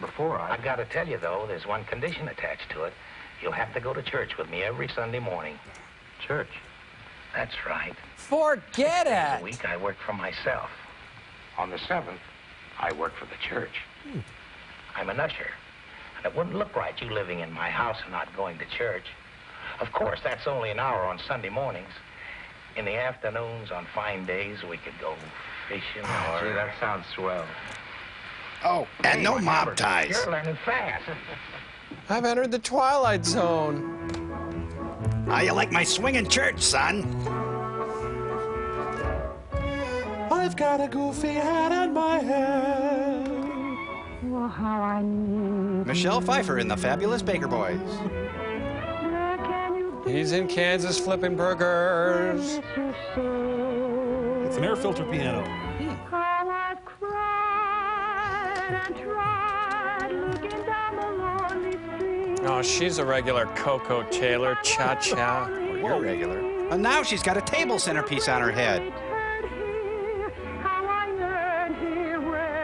before I gotta tell you, though, there's one condition attached to it. You'll have to go to church with me every Sunday morning. Church? That's right. Forget it. A week I work for myself. On the 7th, I work for the church. I'm an usher. And it wouldn't look right you living in my house and not going to church. Of course, that's only an hour on Sunday mornings. In the afternoons, on fine days, we could go fishing or... Gee, that sounds swell. Oh, and no mob ties. You're learning fast. I've entered the Twilight Zone. How you like my swinging church, son? I've got a goofy hat on my head. Well, how I need Michelle Pfeiffer in The Fabulous Baker Boys. He's in Kansas flipping burgers. It's an air filter piano. How I've cried and tried looking down the lonely street. Oh, she's a regular Coco Taylor cha-cha. You're regular. And now she's got a table centerpiece on her head.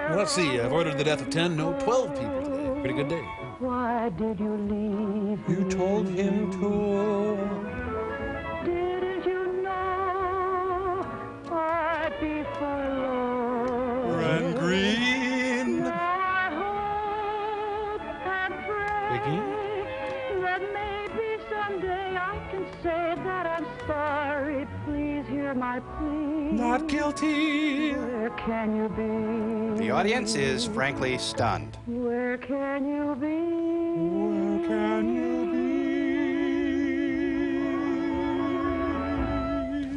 Well, let's see. I've ordered the death of 10, no, 12 people today. Pretty good day. Why did you leave? You told him to. Didn't you know I'd be forlorn? And green. Now I hope and pray that maybe someday I can say that I'm sorry. Please hear my plea. Not guilty. Where can you be? The audience is frankly stunned. Where can you be? Where can you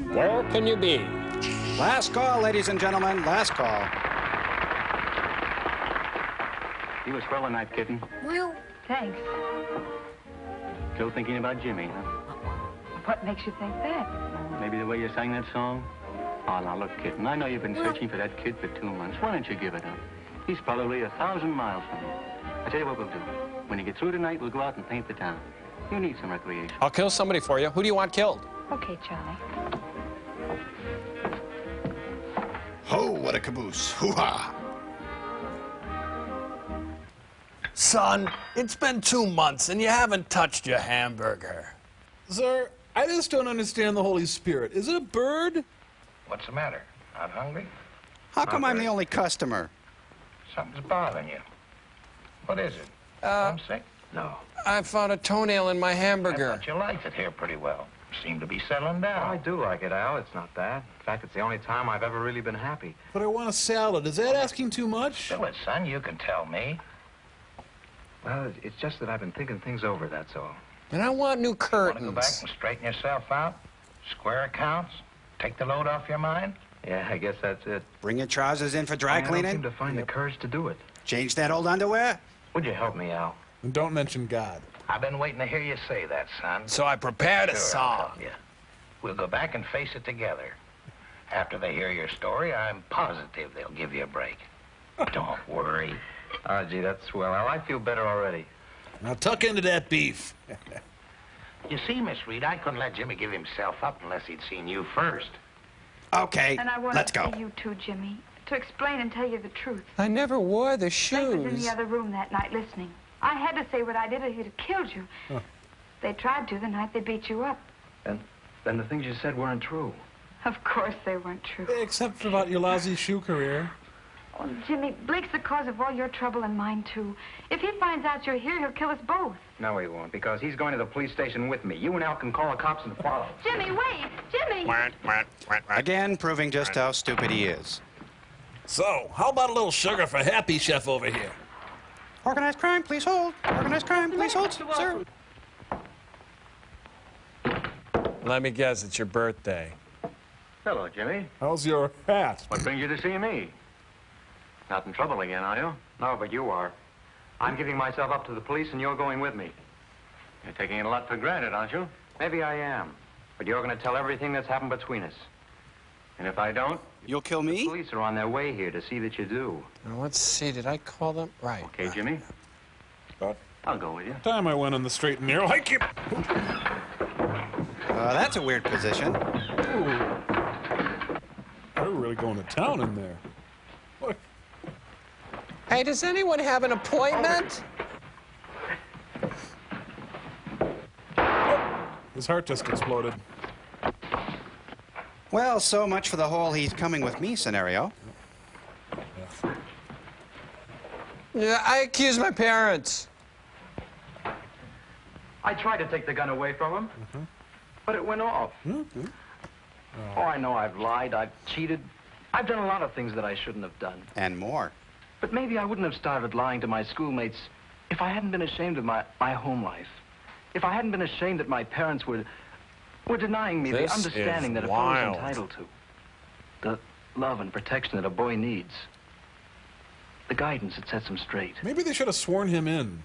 be? Where can you be? Last call, ladies and gentlemen. Last call. You was swell tonight, kitten. Well, thanks. Still thinking about Jimmy, huh? What makes you think that? Maybe the way you sang that song? Oh, now look, kitten, I know you've been searching for that kid for 2 months. Why don't you give it up? He's probably 1,000 miles from you. I tell you what we'll do. When you get through tonight, we'll go out and paint the town. You need some recreation. I'll kill somebody for you. Who do you want killed? Okay, Charlie. Oh, what a caboose. Hoo-ha. Son, it's been 2 months and you haven't touched your hamburger. Sir, I just don't understand the Holy Spirit. Is it a bird? What's the matter? Not hungry? How come I'm the only customer? Something's bothering you. What is it? Homesick? No. I found a toenail in my I hamburger. thought you liked it here pretty well. Seem to be settling down. I do like it, Al. It's not bad. In fact, it's the only time I've ever really been happy. But I want a salad. Is that asking too much? Do it, son. You can tell me. Well, it's just that I've been thinking things over, that's all. And I want new Want to curtains. go back and straighten yourself out? Square accounts? Take the load off your mind? Yeah, I guess that's it. Bring your trousers in for dry I don't cleaning? seem to find the courage to do it. Change that old underwear? Would you help me out? And don't mention God. I've been waiting to hear you say that, son. So I prepared a Sure, I'll song. help you. We'll go back and face it together. After they hear your story, I'm positive they'll give you a break. Don't worry. Oh, gee, that's swell, Al. I feel better already. Now tuck into that beef. You see, Miss Reed, I couldn't let Jimmy give himself up unless he'd seen you first. Okay, And I wanted let's to go. see you too, Jimmy, to explain and tell you the truth. I never wore the Blake was in shoes. the other room that night listening. I had to say what I did or he'd have killed you. Huh. They tried to the night they beat you up. Then the things you said weren't true. Of course they weren't true. Except for about your lousy shoe career. Oh, Jimmy, Blake's the cause of all your trouble and mine, too. If he finds out you're here, he'll kill us both. No, he won't, because he's going to the police station with me. You and Al can call the cops and follow. Jimmy, wait! Jimmy! Again, proving just how stupid he is. So, how about a little sugar for Happy Chef over here? Organized crime, please hold. Organized crime, please hold, sir. Let me guess, it's your birthday. Hello, Jimmy. How's your hat? What brings you to see me? Not in trouble again, are you? No, but you are. I'm giving myself up to the police, and you're going with me. You're taking it a lot for granted, aren't you? Maybe I am. But you're going to tell everything that's happened between us. And if I don't? You'll kill me? The police are on their way here to see that you do. Now, let's see. Did I call them? Right. Okay, Jimmy. I'll go with you. Time I went on the straight and narrow. Hike you. That's a weird position. They're really going to town in there. What? Hey, does anyone have an appointment? His heart just exploded. Well, so much for the whole he's coming with me scenario. Yeah, I accuse my parents. I tried to take the gun away from him, but it went off. Oh, I know I've lied, I've cheated. I've done a lot of things that I shouldn't have done. And more. But maybe I wouldn't have started lying to my schoolmates if I hadn't been ashamed of my home life. If I hadn't been ashamed that my parents were denying me the understanding that a boy is entitled to. The love and protection that a boy needs. The guidance that sets him straight. Maybe they should have sworn him in.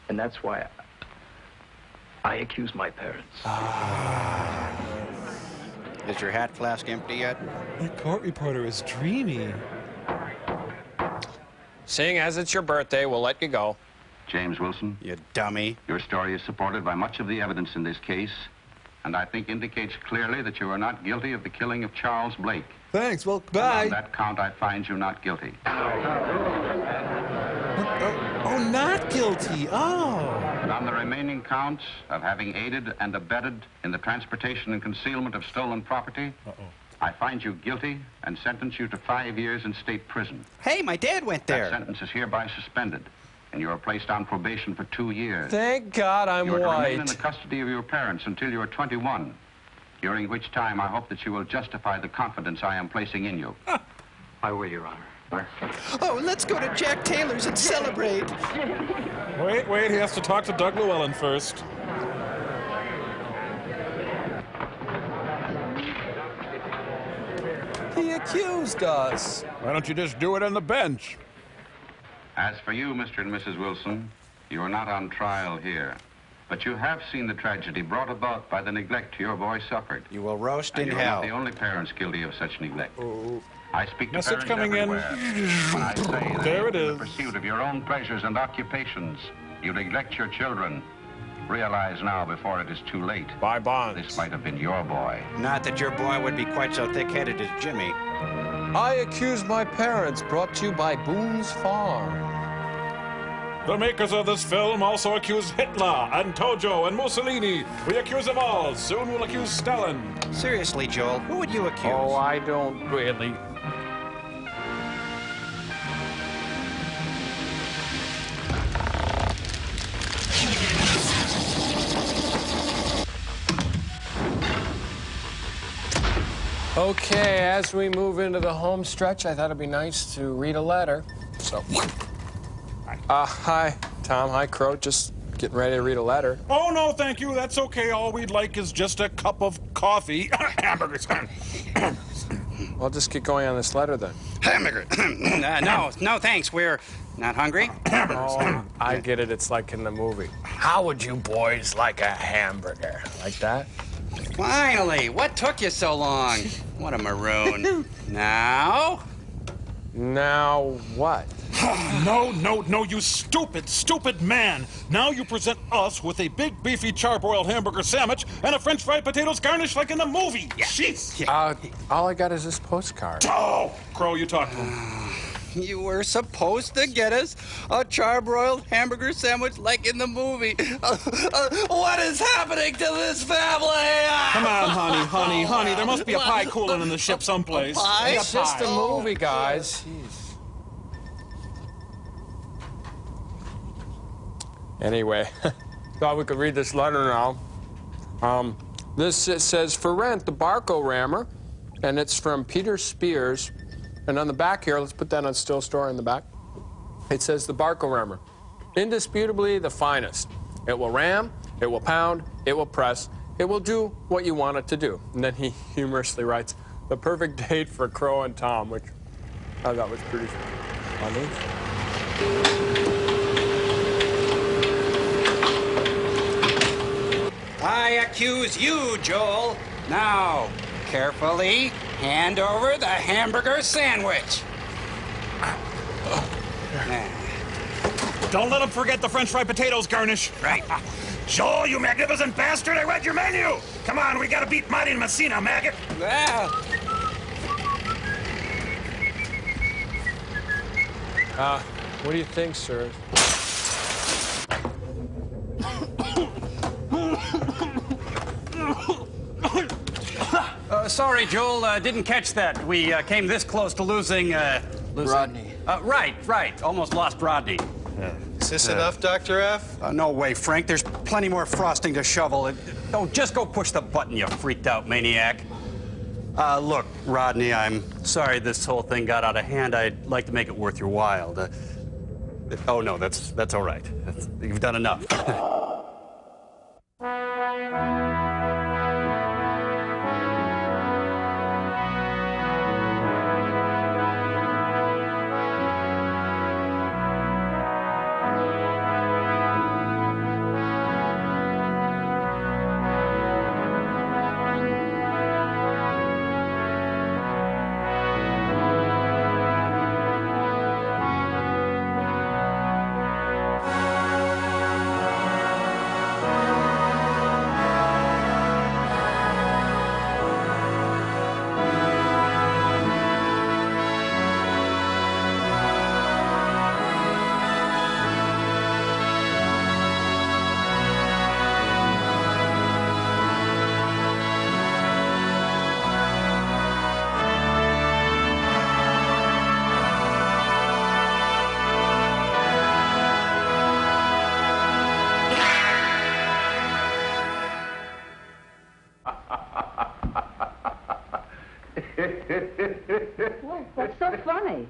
And that's why I accuse my parents. Is your hat flask empty yet? That court reporter is dreamy. Seeing as it's your birthday, we'll let you go. James Wilson. You dummy. Your story is supported by much of the evidence in this case, and I think indicates clearly that you are not guilty of the killing of Charles Blake. Thanks. Well, bye. On that count, I find you not guilty. Oh, not guilty. Oh. And on the remaining counts of having aided and abetted in the transportation and concealment of stolen property, I find you guilty and sentence you to 5 years in state prison. Hey, my dad went there. That sentence is hereby suspended, and you are placed on probation for 2 years. Thank God I'm You are to remain in white. the custody of your parents until you are 21, during which time I hope that you will justify the confidence I am placing in you. I will, Your Honor. Oh, let's go to Jack Taylor's and celebrate. Wait, he has to talk to Doug Llewellyn first. He accused us. Why don't you just do it on the bench? As for you, Mr. and Mrs. Wilson, you are not on trial here. But you have seen the tragedy brought about by the neglect your boy suffered. You will roast in you hell. are not the only parents guilty of such neglect. I speak to Message parents coming in. everywhere. When I say that There it in is. the pursuit of your own pleasures and occupations, you neglect your children. Realize now before it is too late. Bye, Bonds. This might have been your boy. Not that your boy would be quite so thick-headed as Jimmy. I accuse my parents, brought to you by Boone's Farm. The makers of this film also accuse Hitler and Tojo and Mussolini. We accuse them all. Soon we'll accuse Stalin. Seriously, Joel, who would you accuse? Oh, I don't really. Okay, as we move into the home stretch, I thought it'd be nice to read a letter. So, hi, Tom. Hi, Crow. Just getting ready to read a letter. Oh, no, thank you. That's okay. All we'd like is just a cup of coffee. Hamburgers. I'll just get going on this letter then. Hamburger. No, thanks. We're not hungry. Oh, I get it. It's like in the movie. How would you boys like a hamburger? Like that? Finally! What took you so long? What a maroon. Now? Now what? No, you stupid man. Now you present us with a big, beefy, charbroiled hamburger sandwich and a French fried potatoes garnished like in the movie. Jeez. All I got is this postcard. Oh, Crow, you talk to him. You were supposed to get us a charbroiled hamburger sandwich like in the movie. What is happening to this family? Come on, honey. There must be a pie cooling in the ship someplace. Pie? It's just a movie, guys. Jeez. Anyway, thought we could read this letter now. This says, for rent, the Barco Rammer, and it's from Peter Spears. And on the back here, let's put that on still story in the back. It says the Barco Rammer, indisputably the finest. It will ram, it will pound, it will press, It will do what you want it to do. And then he humorously writes, the perfect date for Crow and Tom, which I thought was pretty funny. I accuse you, Joel. Now, carefully hand over the hamburger sandwich. Don't let him forget the French fried potatoes garnish. Right. Joel, you magnificent bastard, I read your menu. Come on, we gotta beat Marty and Messina, maggot. What do you think, sir? Sorry, Joel, didn't catch that. We came this close to losing... Rodney. Right. Almost lost Rodney. Is this enough, Dr. F? No way, Frank. There's plenty more frosting to shovel. Oh, just go push the button, you freaked out maniac. Look, Rodney, I'm sorry this whole thing got out of hand. I'd like to make it worth your while. Oh, no, that's all right. You've done enough. What's so funny?